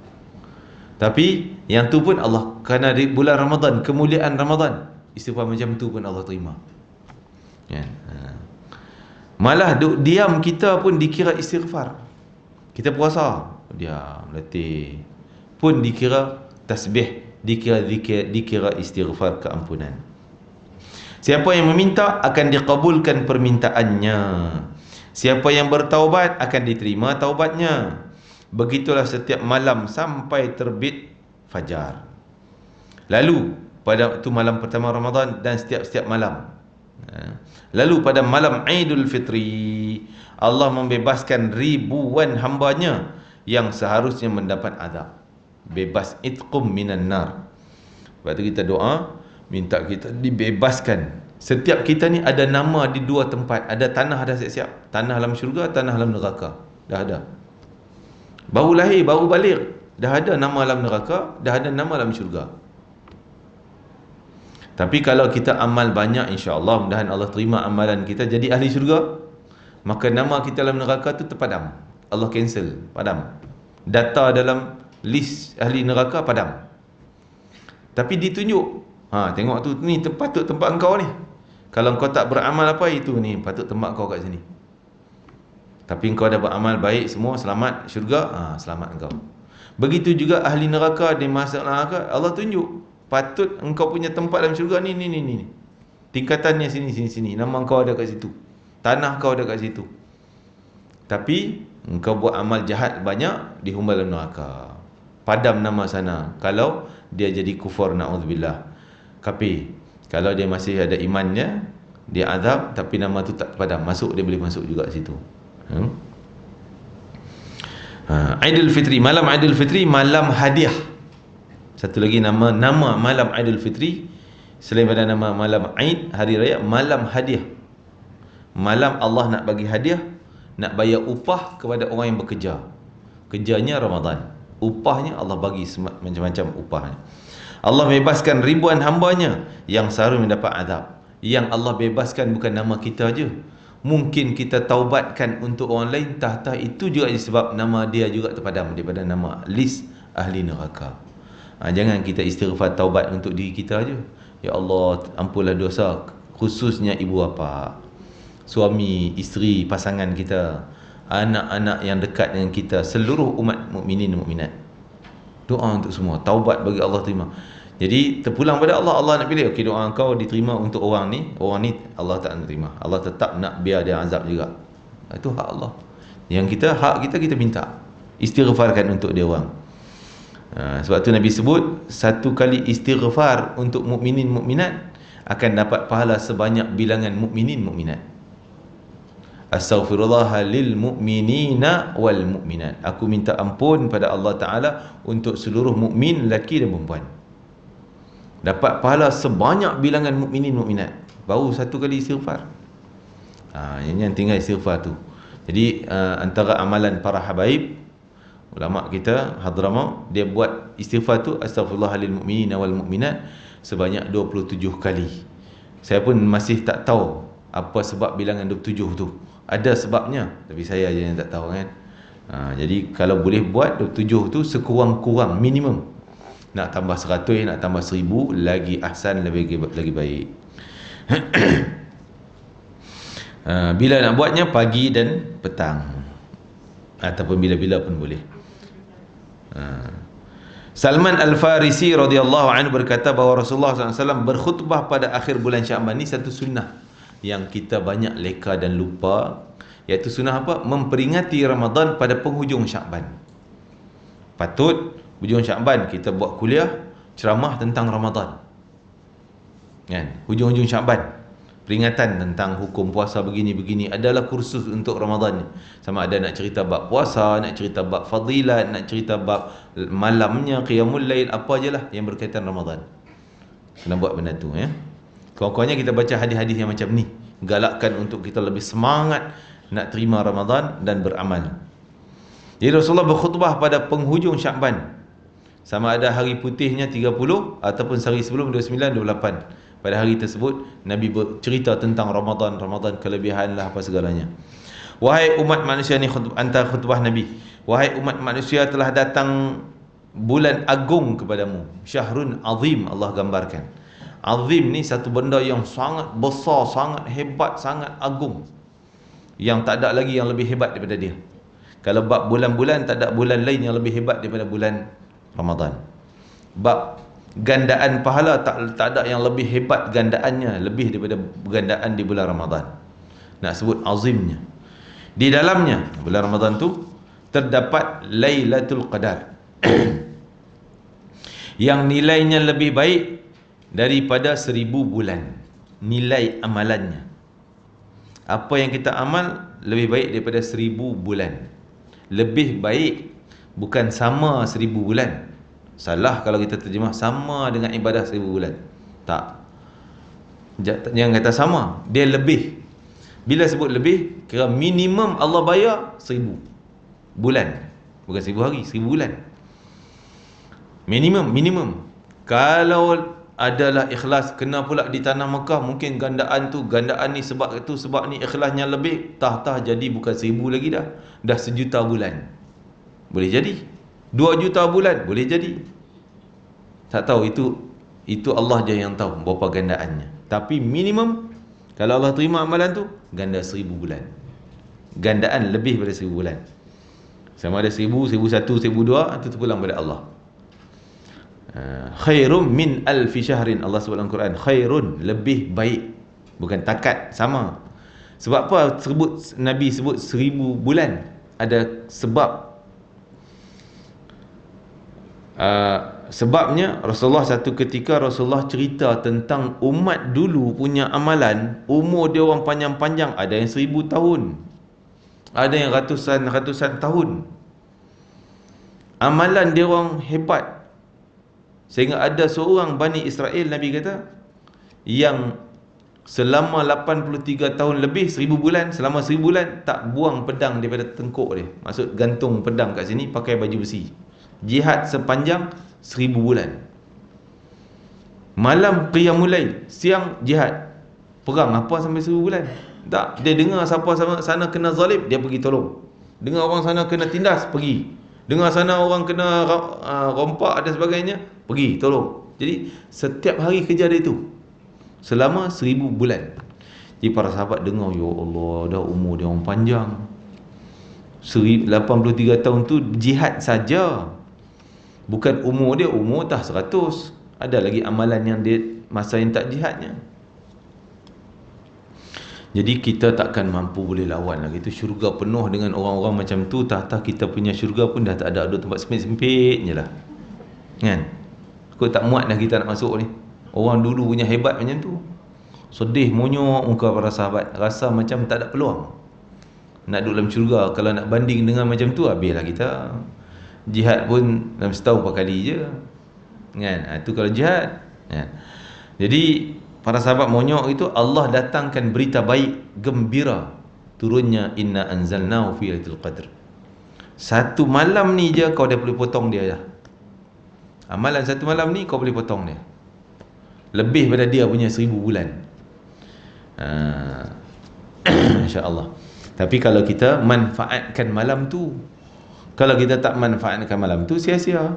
Tapi yang tu pun Allah, kerana di bulan Ramadan, kemuliaan Ramadan, istighfar macam tu pun Allah terima, ya. Malah diam kita pun dikira istighfar. Kita puasa, diam, letih, pun dikira tasbih, dikira zikir, dikira istighfar, keampunan. Siapa yang meminta akan dikabulkan permintaannya. Siapa yang bertaubat akan diterima taubatnya. Begitulah setiap malam sampai terbit fajar. Lalu pada itu malam pertama Ramadan dan setiap malam. Lalu pada malam Aidul Fitri, Allah membebaskan ribuan hambanya yang seharusnya mendapat azab. Bebas itqum minan nar. Lepas tu kita doa minta kita dibebaskan. Setiap kita ni ada nama di dua tempat. Ada tanah dah siap-siap. Tanah dalam syurga, tanah dalam neraka. Dah ada. Baru lahir, baru balik, dah ada nama dalam neraka, dah ada nama dalam syurga. Tapi kalau kita amal banyak, insya-Allah mudahan Allah terima amalan kita jadi ahli syurga, maka nama kita dalam neraka tu terpadam. Allah cancel, padam. Data dalam list ahli neraka padam. Tapi ditunjuk, tengok tu, ni patut tempat engkau ni. Kalau engkau tak beramal apa, itu ni patut tempat engkau kat sini. Tapi engkau dah beramal baik semua, selamat syurga, selamat engkau. Begitu juga ahli neraka, dia masuk neraka, Allah tunjuk, patut engkau punya tempat dalam syurga ni. Tingkatannya sini. Nama engkau ada kat situ. Tanah kau ada kat situ. Tapi engkau buat amal jahat banyak, dihumbal dalam neraka. Padam nama sana. Kalau dia jadi kufur, na'udzubillah, kafir. Kalau dia masih ada imannya, dia azab, tapi nama tu tak padam, masuk, dia boleh masuk juga situ. Aidul Fitri, malam Aidul Fitri, malam hadiah. Satu lagi nama malam Aidul Fitri selain pada nama malam Aid, hari raya, malam hadiah. Malam Allah nak bagi hadiah, nak bayar upah kepada orang yang bekerja. Kerjanya Ramadan, upahnya Allah bagi macam-macam upahnya. Allah bebaskan ribuan hambanya yang seharusnya mendapat azab. Yang Allah bebaskan bukan nama kita aja. Mungkin kita taubatkan untuk orang lain, tah itu juga sebab nama dia juga terpadam daripada nama list ahli neraka. Jangan kita istighfar taubat untuk diri kita aja. Ya Allah, ampunlah dosa khususnya ibu bapa, suami, isteri, pasangan kita, anak-anak yang dekat dengan kita, seluruh umat mukminin mukminat. Doa untuk semua, taubat bagi Allah terima. Jadi terpulang pada Allah, Allah nak pilih, okey, doa kau diterima untuk orang ni Allah tak nak terima. Allah tetap nak biar dia azab juga. Itu hak Allah. Yang kita, hak kita minta. Istighfarkan untuk dia orang. Sebab tu Nabi sebut, satu kali istighfar untuk mukminin mukminat akan dapat pahala sebanyak bilangan mukminin mukminat. Astaghfirullah lil mu'minina wal mu'minat. Aku minta ampun pada Allah Ta'ala untuk seluruh mukmin lelaki dan perempuan. Dapat pahala sebanyak bilangan mukminin mukminat. Baru satu kali istighfar. Yang tinggal istighfar tu. Jadi antara amalan para habaib, ulama kita Hadramaut, dia buat istighfar tu, astaghfirullah lil mu'minina wal mu'minat, sebanyak 27 kali. Saya pun masih tak tahu apa sebab bilangan 27 tu. Ada sebabnya, tapi saya je yang tak tahu kan. Jadi kalau boleh buat 27 tu sekurang-kurang minimum. Nak tambah 100, nak tambah 1000, lagi ahsan, lagi baik. Bila nak buatnya, pagi dan petang, ataupun bila-bila pun boleh. Salman Al-Farisi radhiyallahu anhu berkata bahawa Rasulullah SAW berkhutbah pada akhir bulan Sya'ban. Ni satu sunnah yang kita banyak leka dan lupa, iaitu sunnah apa? Memperingati Ramadan pada penghujung Sya'ban. Patut hujung Sya'ban kita buat kuliah ceramah tentang Ramadan, kan? Hujung-hujung Sya'ban, peringatan tentang hukum puasa begini-begini, adalah kursus untuk Ramadan ni. Sama ada nak cerita bab puasa, nak cerita bab fadilat, nak cerita bab malamnya, qiyamul lail, apa je lah yang berkaitan Ramadan. Kena buat benda tu, ya. Kurang-kurangnya kita baca hadis-hadis yang macam ni, galakkan untuk kita lebih semangat nak terima Ramadan dan beramal. Jadi Rasulullah berkhutbah pada penghujung Sya'ban, sama ada hari putihnya 30 ataupun sehari sebelum 29, 28. Pada hari tersebut Nabi bercerita tentang Ramadan, kelebihan lah apa segalanya. Wahai umat manusia, ni antara khutbah Nabi. Wahai umat manusia, telah datang bulan agung kepadamu. Syahrun azim, Allah gambarkan. Azim ni satu benda yang sangat besar, sangat hebat, sangat agung, yang tak ada lagi yang lebih hebat daripada dia. Kalau bab bulan-bulan, tak ada bulan lain yang lebih hebat daripada bulan Ramadan. Bab gandaan pahala, tak ada yang lebih hebat gandaannya, lebih daripada gandaan di bulan Ramadan. Nak sebut azimnya. Di dalamnya, bulan Ramadan tu, terdapat Lailatul Qadar yang nilainya lebih baik daripada 1000 bulan. Nilai amalannya, apa yang kita amal, lebih baik daripada 1000 bulan. Lebih baik, bukan sama 1000 bulan. Salah kalau kita terjemah sama dengan ibadah 1000 bulan. Tak. Jangan kata sama, dia lebih. Bila sebut lebih, kira minimum Allah bayar 1000 bulan. Bukan 1000 hari, 1000 bulan. Minimum. Kalau adalah ikhlas, kena pula di tanah Mekah, mungkin gandaan ni sebab ni ikhlasnya lebih, jadi bukan 1000 lagi dah 1,000,000 bulan. Boleh jadi 2 juta bulan, boleh jadi. Tak tahu, itu Allah je yang tahu berapa gandaannya. Tapi minimum, kalau Allah terima amalan tu, ganda 1000 bulan. Gandaan lebih daripada 1000 bulan. Sama ada 1000, 1001, 1002, itu terpulang pada Allah. Khairum min alfi syahrin, Allah sebut dalam Quran. Khairun, lebih baik, bukan takat, sama. Sebab apa Nabi sebut 1000 bulan? Ada sebab. Sebabnya Rasulullah satu ketika Rasulullah cerita tentang umat dulu punya amalan, umur dia orang panjang-panjang, ada yang 1000 tahun, ada yang ratusan tahun. Amalan dia orang hebat, sehingga ada seorang Bani Israel, Nabi kata, yang selama 83 tahun lebih, 1000 bulan, selama 1000 bulan tak buang pedang daripada tengkuk dia. Maksud gantung pedang kat sini, pakai baju besi. Jihad sepanjang 1000 bulan. Malam qiyamul lail, siang jihad. Perang apa sampai 1000 bulan? Tak, dia dengar siapa sana kena zalim, dia pergi tolong. Dengar orang sana kena tindas, pergi. Dengar sana orang kena rompak dan sebagainya, pergi tolong. Jadi setiap hari kerja dia itu selama 1000 bulan. Jadi para sahabat dengar, ya Allah, dah umur dia orang panjang, 83 tahun tu jihad saja. Bukan umur dia, umur dah 100. Ada lagi amalan yang dia masa yang tak jihadnya. Jadi kita takkan mampu boleh lawan lagi. Itu syurga penuh dengan orang-orang macam tu. Tah kita punya syurga pun dah tak ada tempat sempit-sempit je lah. Kan? Kau tak muat dah kita nak masuk ni. Orang dulu punya hebat macam tu. Sedih monyok muka para sahabat. Rasa macam tak ada peluang nak duduk dalam syurga. Kalau nak banding dengan macam tu, habislah kita. Jihad pun dalam setahun 4 kali je. Kan? Itu kalau jihad. Kan? Jadi para sahabat monyok itu, Allah datangkan berita baik, gembira turunnya inna anzalnahu fi lailatul qadr. Satu malam ni je kau dah boleh potong dia dah. Amalan satu malam ni kau boleh potong dia. Lebih pada dia punya 1000 bulan. Insya-Allah. Tapi kalau kita manfaatkan malam tu, kalau kita tak manfaatkan malam tu, sia-sia,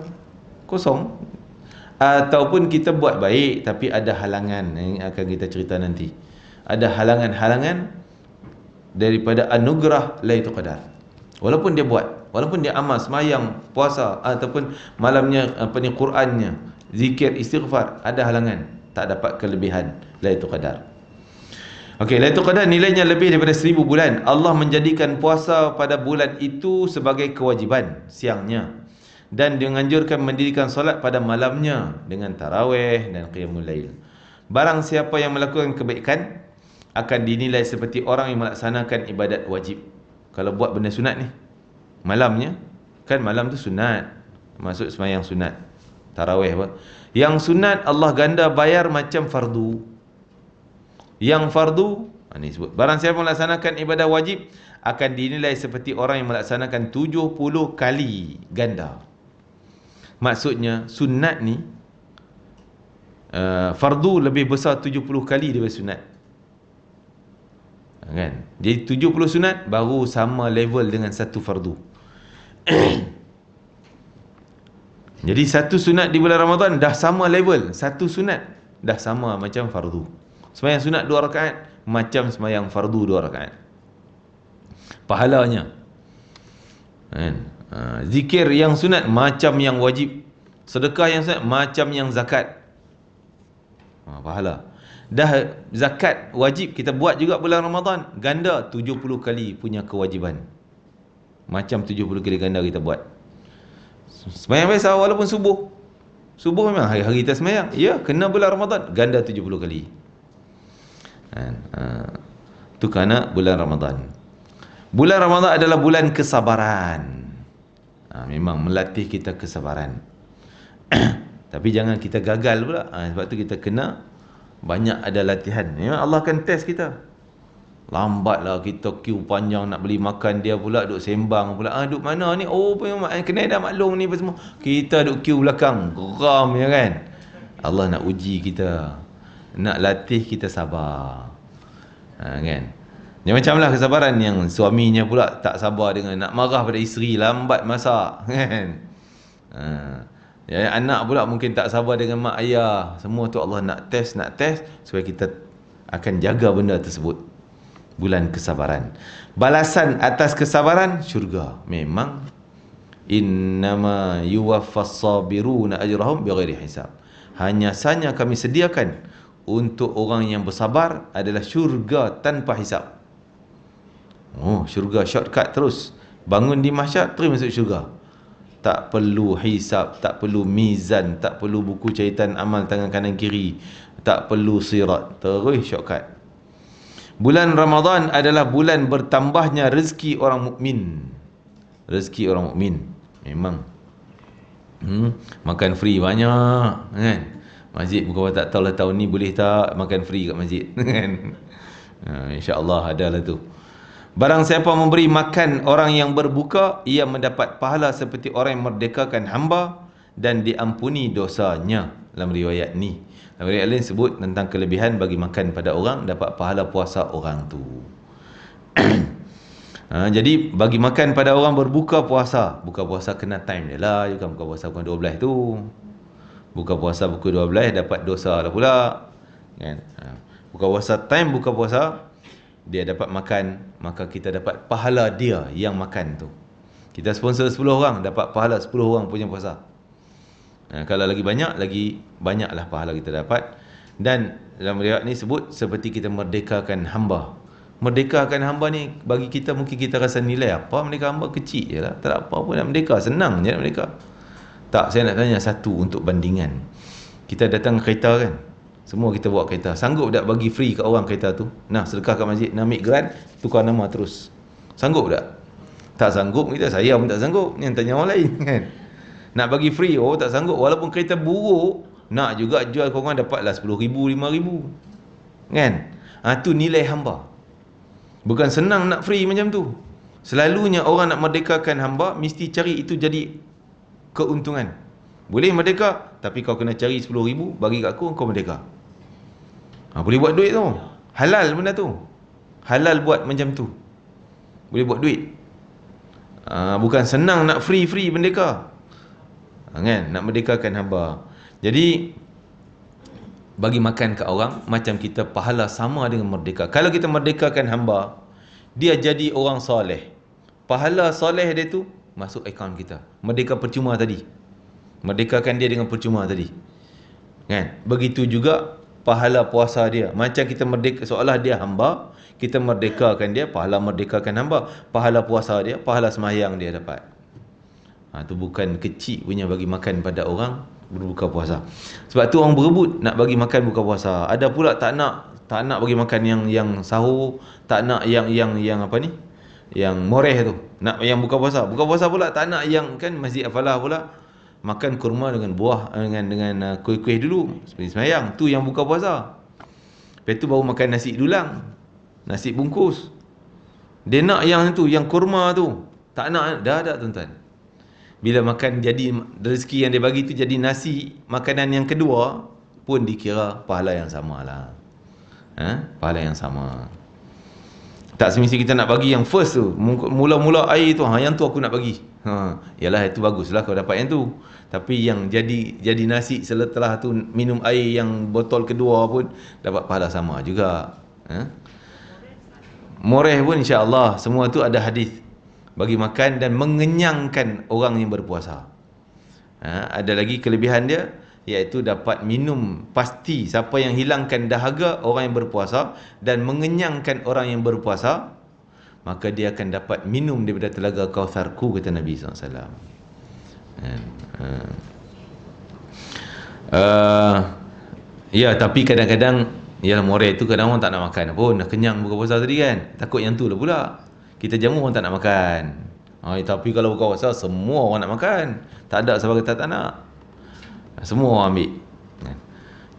kosong. Ataupun kita buat baik tapi ada halangan yang akan kita cerita nanti. Ada halangan-halangan daripada anugerah Lailatul Qadar. Walaupun dia buat, walaupun dia amal semayang, puasa ataupun malamnya Qurannya, zikir, istighfar, ada halangan, tak dapat kelebihan Lailatul Qadar. Okey, Lailatul Qadar nilainya lebih daripada 1000 bulan. Allah menjadikan puasa pada bulan itu sebagai kewajiban siangnya, dan menganjurkan mendirikan solat pada malamnya dengan tarawih dan qiyamul lail. Barang siapa yang melakukan kebaikan akan dinilai seperti orang yang melaksanakan ibadat wajib. Kalau buat benda sunat ni malamnya, kan malam tu sunat, masuk sembahyang sunat, tarawih apa. Yang sunat Allah ganda bayar macam fardu. Yang fardu ni sebut, barang siapa melaksanakan ibadah wajib akan dinilai seperti orang yang melaksanakan 70 kali ganda. Maksudnya sunat ni fardu lebih besar 70 kali daripada sunat. Kan? Jadi 70 sunat baru sama level dengan satu fardu. Jadi satu sunat di bulan Ramadan dah sama level. Satu sunat dah sama macam fardu. Sembahyang sunat 2 rakaat macam sembahyang fardu 2 rakaat. Pahalanya. Kan? Zikir yang sunat macam yang wajib. Sedekah yang sunat macam yang zakat. Pahala. Dah zakat wajib kita buat juga bulan Ramadan, ganda 70 kali punya kewajiban. Macam 70 kali ganda kita buat. Sembahyang biasa walaupun subuh. Subuh memang hari-hari kita sembahyang. Ya, kena bulan Ramadan ganda 70 kali. Itu kerana bulan Ramadan. Bulan Ramadan adalah bulan kesabaran. Memang melatih kita kesabaran. Tapi jangan kita gagal pula. Sebab tu kita kena banyak ada latihan. Allah akan test kita. Lambatlah kita queue panjang nak beli makan, dia pula duk sembang pula. Duk mana ni? Oh, kena dah maklum ni apa semua. Kita duk queue belakang. Geram ya kan? Allah nak uji kita. Nak latih kita sabar. Kan? Dia macamlah kesabaran yang suaminya pula tak sabar dengan nak marah pada isteri, lambat masak. Kan? Ya, anak pula mungkin tak sabar dengan mak ayah. Semua tu Allah nak test supaya kita akan jaga benda tersebut. Bulan kesabaran. Balasan atas kesabaran syurga. Memang innama yuwaffas sabiruna ajrahum bighairi hisab. Hanya saja kami sediakan untuk orang yang bersabar adalah syurga tanpa hisab. Oh, syurga shortcut terus. Bangun di mahsyar terus masuk syurga. Tak perlu hisab, tak perlu mizan, tak perlu buku catatan amal tangan kanan kiri, tak perlu sirat, terus shortcut. Bulan Ramadan adalah bulan bertambahnya rezeki orang mukmin. Rezeki orang mukmin memang makan free banyak kan. Masjid bukan tak tahu lah tahun ni boleh tak makan free kat masjid kan. InsyaAllah adalah tu. Barang siapa memberi makan orang yang berbuka, ia mendapat pahala seperti orang yang merdekakan hamba dan diampuni dosanya. Dalam riwayat ni. Dalam riwayat lain sebut tentang kelebihan bagi makan pada orang, dapat pahala puasa orang tu. Jadi bagi makan pada orang berbuka puasa, buka puasa kena time dia lah, bukan buka puasa pukul 12 tu. Buka puasa pukul 12 dapat dosa lah pula, kan? Buka puasa, time buka puasa dia dapat makan, maka kita dapat pahala dia yang makan tu. Kita sponsor 10 orang, dapat pahala 10 orang punya puasa. Kalau lagi banyaklah pahala kita dapat. Dan dalam riwayat ni sebut seperti kita merdekakan hamba. Merdekakan hamba ni bagi kita, mungkin kita rasa nilai apa merdeka hamba, kecil je lah, tak ada apa pun nak merdeka, senang je nak merdeka. Tak, saya nak tanya satu untuk bandingan. Kita datang kereta kan, semua kita bawa kereta, sanggup tak bagi free kat orang kereta tu? Nah, sedekah kat masjid, nak ambil grant, tukar nama terus, sanggup tak? Tak sanggup kita, saya pun tak sanggup, yang tanya orang lain kan. Nak bagi free, oh tak sanggup, walaupun kereta buruk, nak juga jual korang dapatlah 10,000, 5,000 kan. Tu nilai hamba. Bukan senang nak free macam tu. Selalunya orang nak merdekakan hamba mesti cari itu jadi keuntungan. Boleh merdeka, tapi kau kena cari 10,000 bagi kat aku, kau merdeka. Boleh buat duit tu. Halal benda tu. Halal buat macam tu. Boleh buat duit. Bukan senang nak free merdeka. Kan? Nak merdekakan hamba. Jadi bagi makan kat orang, macam kita pahala sama dengan merdeka. Kalau kita merdekakan hamba, dia jadi orang soleh, pahala soleh dia tu masuk akaun kita. Merdeka percuma tadi, merdekakan dia dengan percuma tadi, kan? Begitu juga pahala puasa dia. Macam kita merdeka, seolah dia hamba, kita merdekakan dia, pahala merdekakan hamba, pahala puasa dia, pahala sembahyang dia dapat. Tu bukan kecil punya bagi makan pada orang berbuka puasa. Sebab tu orang berebut nak bagi makan buka puasa. Ada pula tak nak bagi makan yang sahur, tak nak yang apa ni, yang moreh tu, nak yang buka puasa. Buka puasa pula tak nak yang, kan, Masjid Al-Falah pula makan kurma dengan buah, dengan kuih-kuih dulu seperti sembahyang. Tu yang buka puasa. Lepas tu baru makan nasi dulang, nasi bungkus. Dia nak yang tu, yang kurma tu. Tak nak, dah tuan-tuan. Bila makan jadi rezeki yang dia bagi tu jadi nasi, makanan yang kedua pun dikira pahala yang sama lah. Pahala yang sama. Tak semestinya kita nak bagi yang first tu, mula-mula air tu, yang tu aku nak bagi. Yalah, itu baguslah kau dapat yang tu. Tapi yang jadi nasi setelah tu minum air yang botol kedua pun dapat pahala sama juga. Moreh pun insya-Allah semua tu ada hadis bagi makan dan mengenyangkan orang yang berpuasa. Ada lagi kelebihan dia, iaitu dapat minum pasti. Siapa yang hilangkan dahaga orang yang berpuasa dan mengenyangkan orang yang berpuasa, maka dia akan dapat minum daripada telaga Kautsarku, kata Nabi SAW. Ya, tapi kadang-kadang, yalah, moreh tu kadang orang tak nak makan pun, dah kenyang buka puasa tadi kan, takut yang tu lah pula kita jamu orang tak nak makan. Tapi kalau buka puasa semua orang nak makan, tak ada sebab kita tak nak, semua orang ambil.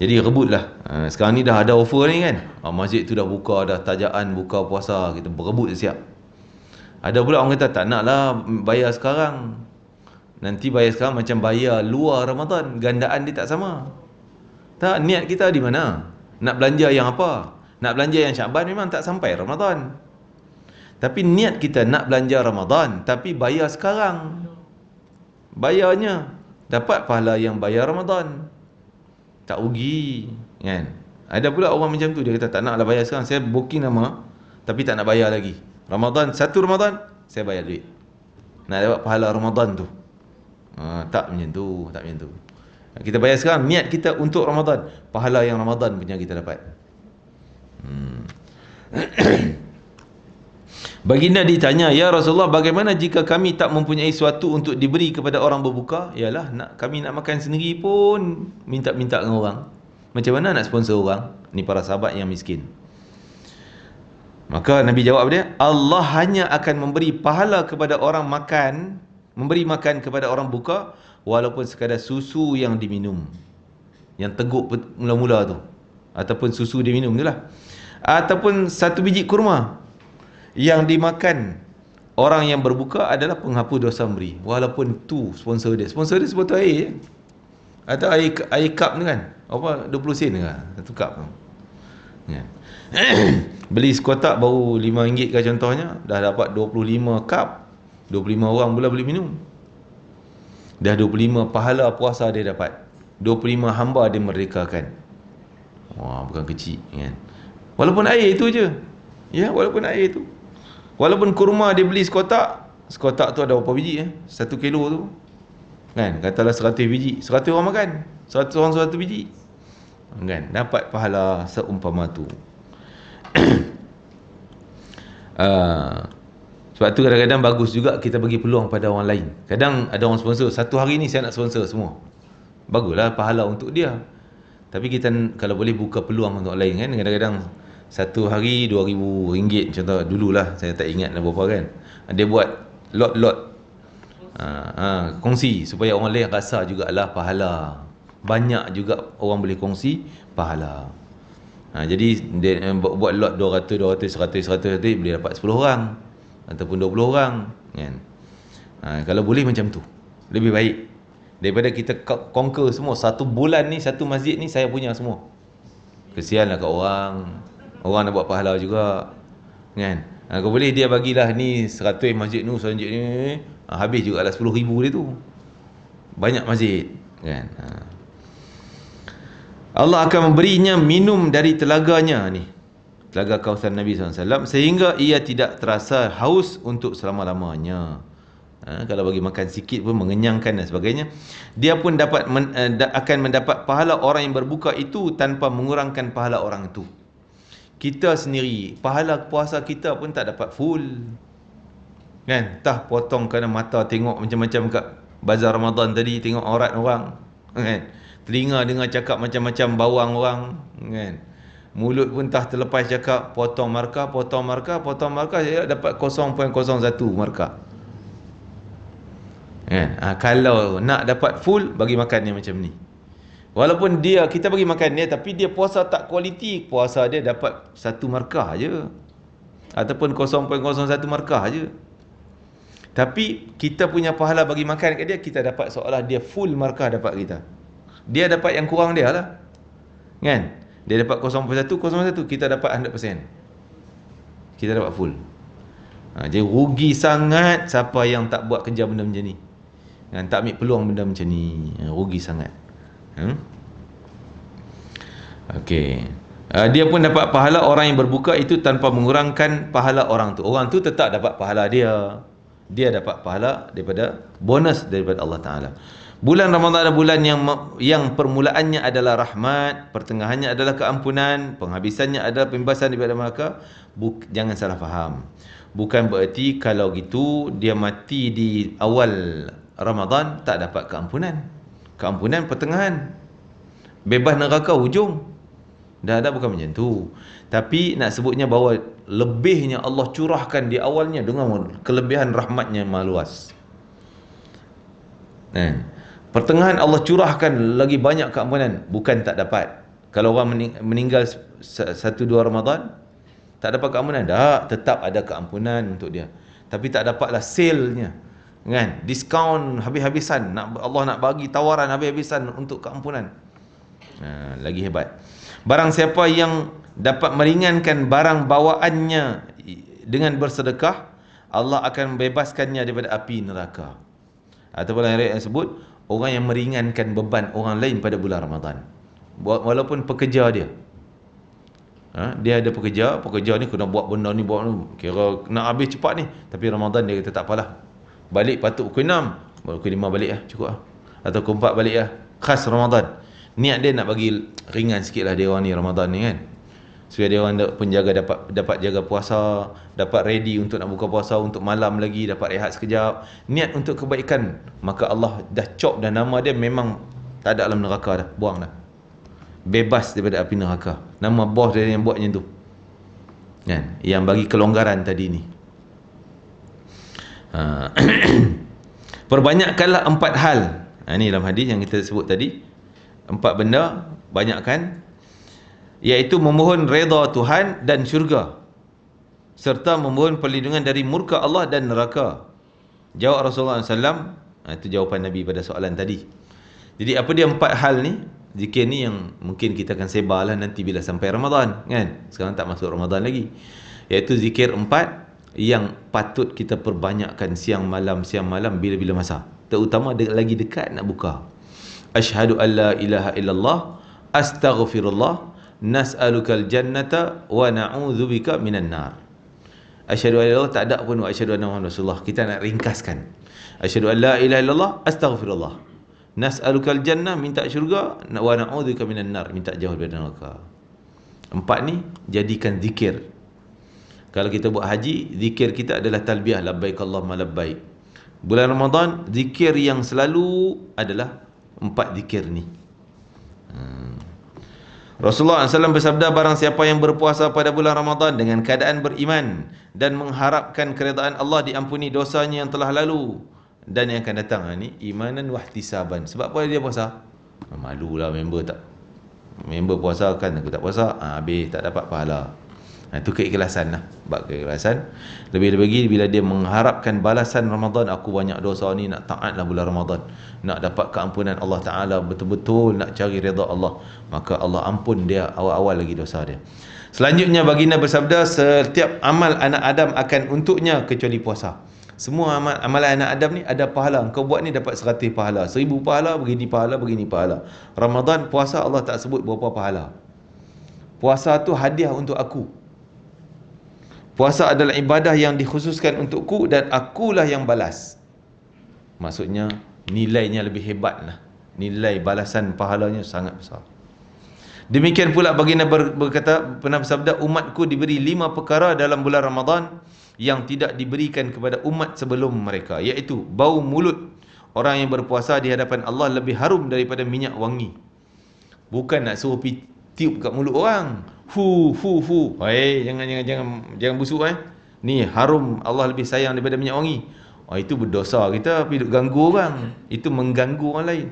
Jadi rebutlah. Sekarang ni dah ada offer ni kan, masjid tu dah buka, dah tajaan buka puasa, kita berebut siap. Ada pula orang kata tak nak lah bayar sekarang, nanti bayar sekarang macam bayar luar Ramadan, gandaan dia tak sama. Tak, niat kita di mana? Nak belanja yang apa? Nak belanja yang Syaban memang tak sampai Ramadan. Tapi niat kita nak belanja Ramadan, tapi bayar sekarang. Bayarnya dapat pahala yang bayar Ramadan, tak rugi, kan? Ada pula orang macam tu, dia kata tak naklah bayar sekarang, saya booking nama tapi tak nak bayar lagi. Ramadan, satu Ramadan saya bayar duit, nak dapat pahala Ramadan tu. Tak macam tu, tak macam tu. Kita bayar sekarang, niat kita untuk Ramadan, pahala yang Ramadan punya kita dapat. Baginda ditanya, "Ya Rasulullah, bagaimana jika kami tak mempunyai sesuatu untuk diberi kepada orang berbuka?" Yalah, kami nak makan sendiri pun minta-minta dengan orang. Macam mana nak sponsor orang? Ni para sahabat yang miskin. Maka Nabi jawab dia, Allah hanya akan memberi pahala kepada orang makan, memberi makan kepada orang buka, walaupun sekadar susu yang diminum, yang teguk mula-mula tu, ataupun susu diminum tu lah, ataupun satu biji kurma yang dimakan orang yang berbuka adalah penghapus dosa memberi. Walaupun tu sponsor dia sebotol air je, atau air cup tu kan, apa 20 sen ke satu cup tu. Kan? Beli sekotak baru RM5 ke contohnya, dah dapat 25 cup, 25 orang pula boleh minum. Dah 25 pahala puasa dia dapat, 25 hamba dia merdekakan. Wah, bukan kecil kan. Walaupun air itu je. Ya, walaupun air itu. Walaupun kurma dia beli sekotak tu ada berapa biji 1 kilo tu. Kan, katalah 100 biji, 100 orang makan, 100 orang 100 biji. Kan, dapat pahala seumpama tu. Sebab tu kadang-kadang bagus juga kita bagi peluang pada orang lain. Kadang ada orang sponsor, satu hari ni saya nak sponsor semua. Baguslah pahala untuk dia. Tapi kita kalau boleh buka peluang untuk lain kan. Kadang-kadang satu hari RM2,000 contoh dululah, saya tak ingat berapa kan. Dia buat lot-lot kongsi supaya orang lain rasa jugalah pahala. Banyak juga orang boleh kongsi pahala. Jadi dia buat lot 200, 100 boleh dapat 10 orang ataupun 20 orang kan. Kalau boleh macam tu lebih baik daripada kita conquer semua. Satu bulan ni, satu masjid ni saya punya semua. Kesianlah kat orang nak buat pahala juga kan. Kalau boleh dia bagilah ni 100 masjid ni, masjid ni habis jugalah 10,000 dia tu. Banyak masjid kan. Allah akan memberinya minum dari telaganya ni, telaga Kautsar Nabi SAW, sehingga ia tidak terasa haus untuk selama-lamanya. Kalau bagi makan sikit pun mengenyangkan dan sebagainya. Dia pun akan mendapat pahala orang yang berbuka itu tanpa mengurangkan pahala orang itu. Kita sendiri, pahala puasa kita pun tak dapat full kan. Tah potong kerana mata tengok macam-macam kat bazar Ramadan tadi, tengok aurat orang kan. Telinga dengar cakap macam-macam bawang orang kan. Mulut pun tak terlepas cakap potong markah, saya dapat 0.01 markah kan. Kalau nak dapat full, bagi makan dia macam ni. Walaupun kita bagi makan dia, tapi dia puasa tak kualiti, puasa dia dapat 1 markah je ataupun 0.01 markah je. Tapi kita punya pahala bagi makan kat dia, kita dapat seolah dia full markah dapat kita. Dia dapat yang kurang dia lah kan. Dia dapat 0.1, kita dapat 100%. Kita dapat full. Jadi rugi sangat siapa yang tak buat kerja benda macam ni kan, tak ambil peluang benda macam ni. Rugi sangat. Okey. Dia pun dapat pahala orang yang berbuka itu tanpa mengurangkan pahala orang tu. Orang tu tetap dapat pahala dia. Dia dapat pahala daripada bonus daripada Allah Ta'ala. Bulan Ramadan adalah bulan yang permulaannya adalah rahmat, pertengahannya adalah keampunan, penghabisannya adalah pembebasan daripada neraka. Jangan salah faham. Bukan bererti kalau gitu dia mati di awal Ramadan tak dapat keampunan. Keampunan pertengahan, bebas neraka hujung. Dah ada, bukan macam tu. Tapi nak sebutnya bahawa lebihnya Allah curahkan di awalnya dengan kelebihan rahmatnya maha luas. Pertengahan Allah curahkan lagi banyak keampunan. Bukan tak dapat. Kalau orang meninggal 1-2 Ramadan tak dapat keampunan, dah tetap ada keampunan untuk dia. Tapi tak dapatlah sale-nya kan, diskaun habis-habisan. Allah nak bagi tawaran habis-habisan untuk keampunan. Lagi hebat. Barang siapa yang dapat meringankan barang bawaannya dengan bersedekah, Allah akan membebaskannya daripada api neraka. Ataupun ayat yang sebut, orang yang meringankan beban orang lain pada bulan Ramadan, walaupun pekerja dia, dia ada pekerja ni kena buat benda ni, kira nak habis cepat ni, tapi Ramadan dia kata tak apalah, balik patut pukul 6, pukul 5 balik cukup atau pukul 4 balik khas Ramadan. Niat dia nak bagi ringan sikit lah dia orang ni Ramadan ni kan, supaya dia orang penjaga dapat jaga puasa, dapat ready untuk nak buka puasa, untuk malam lagi dapat rehat sekejap, niat untuk kebaikan. Maka Allah dah cop dan nama dia memang tak ada alam neraka dah, buang dah, bebas daripada api neraka. Nama bos dia yang buat macam tu kan, yang bagi kelonggaran tadi ni. Perbanyakkanlah 4 hal. Ini dalam hadis yang kita sebut tadi, 4 benda banyakkan, iaitu memohon redha Tuhan dan syurga, serta memohon perlindungan dari murka Allah dan neraka. Jawab Rasulullah SAW. Itu jawapan Nabi pada soalan tadi. Jadi apa dia 4 hal ni? Zikir ni yang mungkin kita akan sebarlah nanti bila sampai Ramadan, kan? Sekarang tak masuk Ramadan lagi. Iaitu zikir 4 yang patut kita perbanyakkan siang malam bila-bila masa. Terutama lagi dekat nak buka. Asyhadu an la ilaha illallah, astaghfirullah, nas'alukal jannata wa na'udzubika minan nar. Asyhadu an la ilaha illallah, tak ada pun asyhadu anna Muhammadar Rasulullah. Kita nak ringkaskan. Asyhadu an la ilaha illallah, astaghfirullah, nas'alukal jannah, minta syurga, wa na'udzubika minan nar, minta jauh daripada neraka. 4 ni jadikan zikir. Kalau kita buat haji, zikir kita adalah talbiyah labbaik Allahumma labbaik. Bulan Ramadan, zikir yang selalu adalah 4 zikir ni. Rasulullah SAW bersabda, barang siapa yang berpuasa pada bulan Ramadan dengan keadaan beriman dan mengharapkan keredaan Allah, diampuni dosanya yang telah lalu dan yang akan datang. Ni imanan wahtisaban. Sebab apa dia puasa? Malulah member puasa kan, aku tak puasa, habis tak dapat pahala. Itu keikhlasan lah. Bab keikhlasan. Lebih-lebih lagi bila dia mengharapkan balasan Ramadan, aku banyak dosa ni, nak taatlah bulan Ramadan, nak dapat keampunan Allah Ta'ala, betul-betul nak cari redha Allah, maka Allah ampun dia awal-awal lagi dosa dia. Selanjutnya baginda bersabda, setiap amal anak Adam akan untuknya kecuali puasa. Semua amalan anak Adam ni ada pahala. Kau buat ni dapat 100 pahala, 1000 pahala, begini pahala. Ramadan, puasa, Allah tak sebut berapa pahala. Puasa tu hadiah untuk aku. Puasa adalah ibadah yang dikhususkan untukku dan akulah yang balas. Maksudnya nilainya lebih hebat lah. Nilai balasan pahalanya sangat besar. Demikian pula baginda berkata, pernah bersabda, umatku diberi 5 perkara dalam bulan Ramadan yang tidak diberikan kepada umat sebelum mereka, iaitu bau mulut orang yang berpuasa di hadapan Allah lebih harum daripada minyak wangi. Bukan nak suruh tiup kat mulut orang. Fu. Jangan busuk Ni harum, Allah lebih sayang daripada minyak wangi. Itu berdosa kita pergi duk ganggu orang. Itu mengganggu orang lain.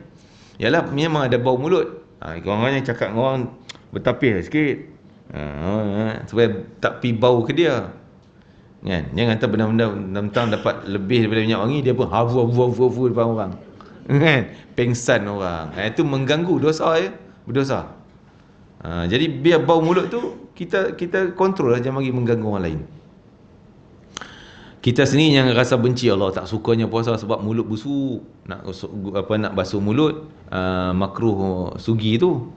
Yalah, memang ada bau mulut. Orang yang cakap dengan orang bertapis sikit. Supaya tak pergi bau ke dia. Kan? Jangan kata benda-benda tentang dapat lebih daripada minyak wangi, dia pun hafu depan orang. Kan? Pengsan orang. Itu mengganggu, dosa ya. Berdosa. Jadi biar bau mulut tu kita kontrol lah, jangan bagi mengganggu orang lain. Kita sendiri yang rasa benci, Allah tak sukanya puasa sebab mulut busuk, nak basuh mulut, makruh sugi tu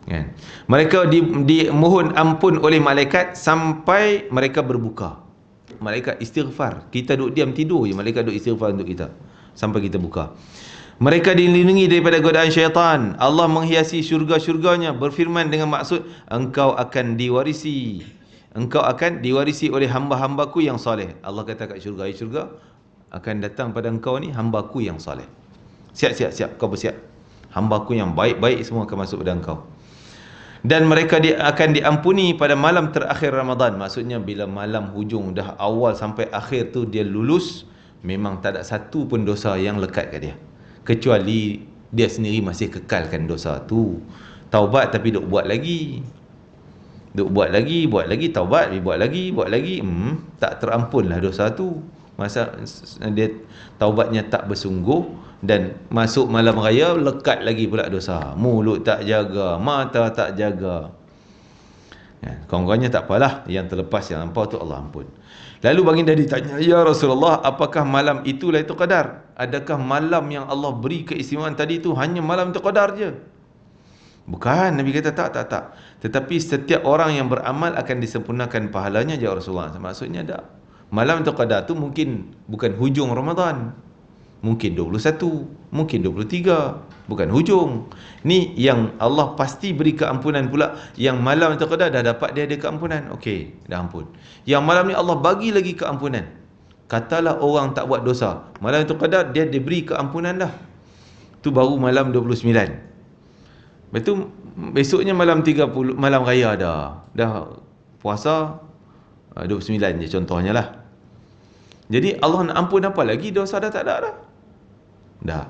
kan. Mereka dimohon ampun oleh malaikat sampai mereka berbuka. Malaikat istighfar, kita duduk diam tidur je, malaikat duduk istighfar untuk kita sampai kita buka. Mereka dilindungi daripada godaan syaitan. Allah menghiasi syurga-syurganya, berfirman dengan maksud, engkau akan diwarisi oleh hamba-hambaku yang soleh. Allah kata kat syurga, syurga akan datang pada engkau ni hambaku yang soleh. Siap, kau bersiap. Hambaku yang baik-baik semua akan masuk pada engkau. Dan mereka akan diampuni pada malam terakhir Ramadan. Maksudnya bila malam hujung dah awal sampai akhir tu dia lulus, memang tak ada satu pun dosa yang lekat kat dia, kecuali dia sendiri masih kekalkan dosa tu. Taubat tapi duk buat lagi, taubat, buat lagi, tak terampunlah dosa tu. Masa dia taubatnya tak bersungguh dan masuk malam raya, lekat lagi pula dosa. Mulut tak jaga, mata tak jaga. Kawan-kawannya tak apalah, yang terlepas yang lampau tu Allah ampun. Lalu baginda ditanya, ya Rasulullah, apakah malam itu Lailatul Qadar? Adakah malam yang Allah beri keistimewaan tadi tu hanya malam Lailatul Qadar je? Bukan, Nabi kata tak. Tetapi setiap orang yang beramal akan disempurnakan pahalanya, ya Rasulullah. Maksudnya tak. Malam Lailatul Qadar tu mungkin bukan hujung Ramadan. Mungkin 21, mungkin 23, bukan hujung. Ni yang Allah pasti beri keampunan pula. Yang malam Lailatul Qadar dah dapat dia ada keampunan. Okey, dah ampun. Yang malam ni Allah bagi lagi keampunan. Katalah orang tak buat dosa, malam Lailatul Qadar dia diberi keampunan dah. Tu baru malam 29. Betul, besoknya malam 30, malam raya dah puasa 29 je contohnya lah. Jadi Allah nak ampun apa lagi? Dosa dah tak ada dah.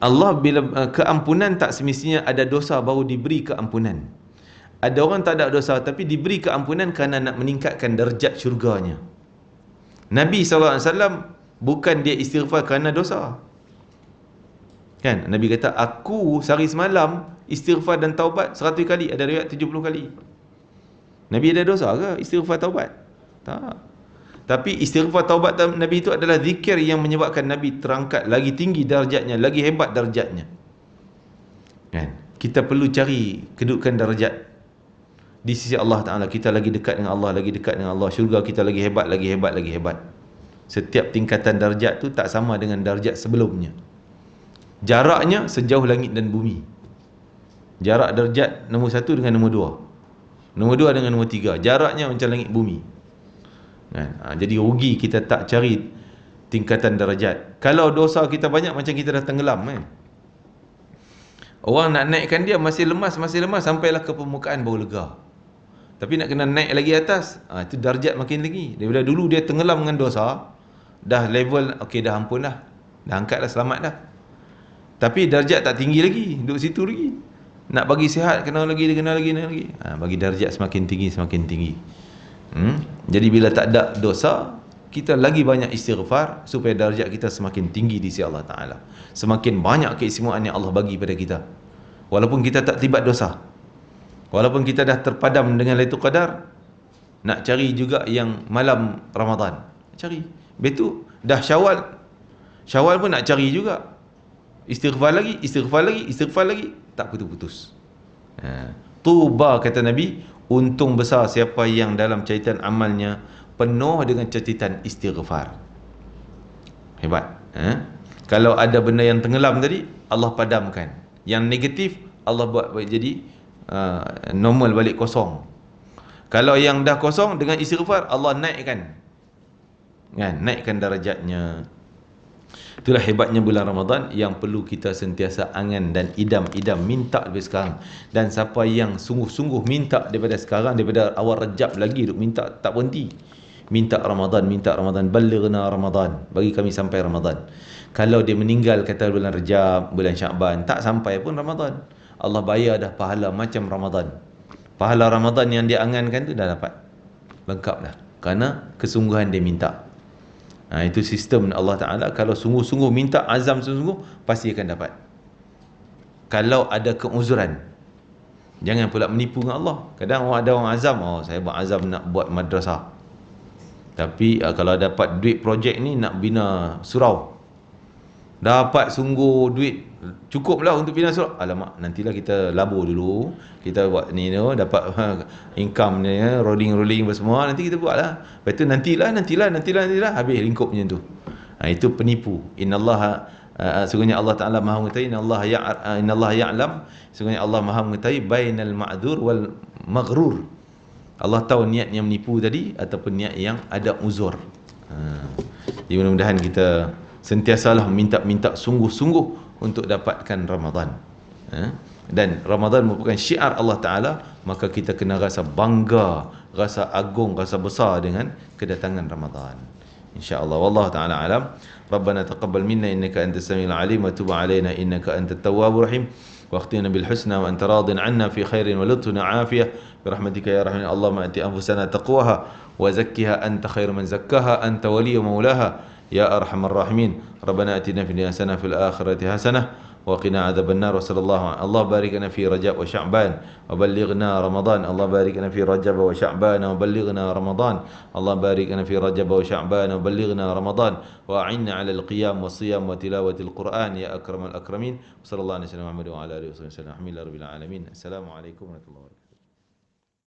Allah bila keampunan tak semestinya ada dosa baru diberi keampunan. Ada orang tak ada dosa tapi diberi keampunan kerana nak meningkatkan darjat syurganya. Nabi SAW bukan dia istighfar kerana dosa. Kan Nabi kata, aku sehari semalam istighfar dan taubat 100 kali, ada riwayat 70 kali. Nabi ada dosa ke istighfar taubat? Tak. Tapi istighfar taubat Nabi itu adalah zikir yang menyebabkan Nabi terangkat lagi tinggi darjatnya, lagi hebat darjatnya. Kan? Kita perlu cari kedudukan darjat di sisi Allah Ta'ala. Kita lagi dekat dengan Allah, lagi dekat dengan Allah. Syurga kita lagi hebat, lagi hebat, lagi hebat. Setiap tingkatan darjat tu tak sama dengan darjat sebelumnya. Jaraknya sejauh langit dan bumi. Jarak darjat nombor 1 dengan nombor 2. Nombor 2 dengan nombor 3. Jaraknya macam langit bumi. Kan? Jadi rugi kita tak cari tingkatan darjat. Kalau dosa kita banyak, macam kita dah tenggelam kan. Orang nak naikkan dia masih lemas sampailah ke permukaan baru lega. Tapi nak kena naik lagi atas, itu darjat makin tinggi. Daripada dulu dia tenggelam dengan dosa, dah level okey, dah ampun dah. Dah angkat dah, selamat dah. Tapi darjat tak tinggi lagi, duduk situ lagi. Nak bagi sihat kena lagi. Bagi darjat semakin tinggi. Jadi bila tak ada dosa, kita lagi banyak istighfar supaya darjat kita semakin tinggi di sisi Allah Ta'ala. Semakin banyak keistimewaan yang Allah bagi pada kita, walaupun kita tak terlibat dosa, walaupun kita dah terpadam dengan Lailatul Qadar. Nak cari juga yang malam Ramadan, cari. Betul dah Syawal pun nak cari juga. Istighfar lagi, tak putus-putus. Tuba, kata Nabi, untung besar siapa yang dalam catatan amalnya penuh dengan catatan istighfar. Hebat. Kalau ada benda yang tenggelam tadi, Allah padamkan. Yang negatif, Allah buat jadi normal balik, kosong. Kalau yang dah kosong, dengan istighfar Allah naikkan. Kan? Naikkan darajatnya. Itulah hebatnya bulan Ramadan yang perlu kita sentiasa angan dan idam-idam minta daripada sekarang. Dan siapa yang sungguh-sungguh minta daripada sekarang, daripada awal Rajab lagi duk minta tak berhenti. Minta Ramadan, balighna Ramadan, bagi kami sampai Ramadan. Kalau dia meninggal kata bulan Rajab, bulan Syakban, tak sampai pun Ramadan, Allah bayar dah pahala macam Ramadan. Pahala Ramadan yang dia angankan tu dah dapat, lengkap dah, kerana kesungguhan dia minta. Itu sistem Allah Ta'ala. Kalau sungguh-sungguh minta, azam sungguh, pasti akan dapat. Kalau ada keuzuran, jangan pula menipu dengan Allah. Kadang ada orang azam, saya buat azam nak buat madrasah, tapi kalau dapat duit projek ni nak bina surau, dapat sungguh duit cukuplah untuk bina surau, alamak, nantilah kita labur dulu, kita buat ni dapat income ni, rolling semua, nanti kita buat lah. Lepas tu nantilah, habis lingkup macam tu. Itu penipu. Innallaha, sesungguhnya Allah Ta'ala Maha mengetahui, innallaha ya'lam, sesungguhnya Allah Maha mengetahui bainal ma'dzur wal maghrur. Allah tahu niat yang menipu tadi ataupun niat yang ada uzur. Jadi mudah-mudahan kita sentiasalah minta sungguh-sungguh untuk dapatkan Ramadan. Dan Ramadan merupakan syiar Allah Ta'ala, maka kita kena rasa bangga, rasa agung, rasa besar dengan kedatangan Ramadan. InsyaAllah. Wallahu ta'ala alam. Rabbana taqabbal minna innaka antas samiul alim wa tub alaina innaka antat tawwabur rahim. واختنا بالحسنى وأنت راض عنا في خير ولطفنا عافية برحمتك يا رحمن. اللهم أتي أنفسنا تقواها وزكها أنت خير من زكاها أنت ولي ومولاها يا أرحم الراحمين. ربنا أتنا في الدنيا حسنة في الآخرة حسنة وقنا عذاب النار. وصلى الله بارك لنا في رجب وشعبان وبلغنا رمضان. الله بارك لنا في رجب وشعبان وبلغنا رمضان. الله بارك لنا في رجب وشعبان وبلغنا رمضان. وأعنا على القيام والصيام وتلاوة القرآن يا أكرم الأكرمين. وصلى الله عليه وسلم محمد وعلى آله وصحبه وسلم الحمد لله رب العالمين. السلام عليكم ورحمة الله وبركاته.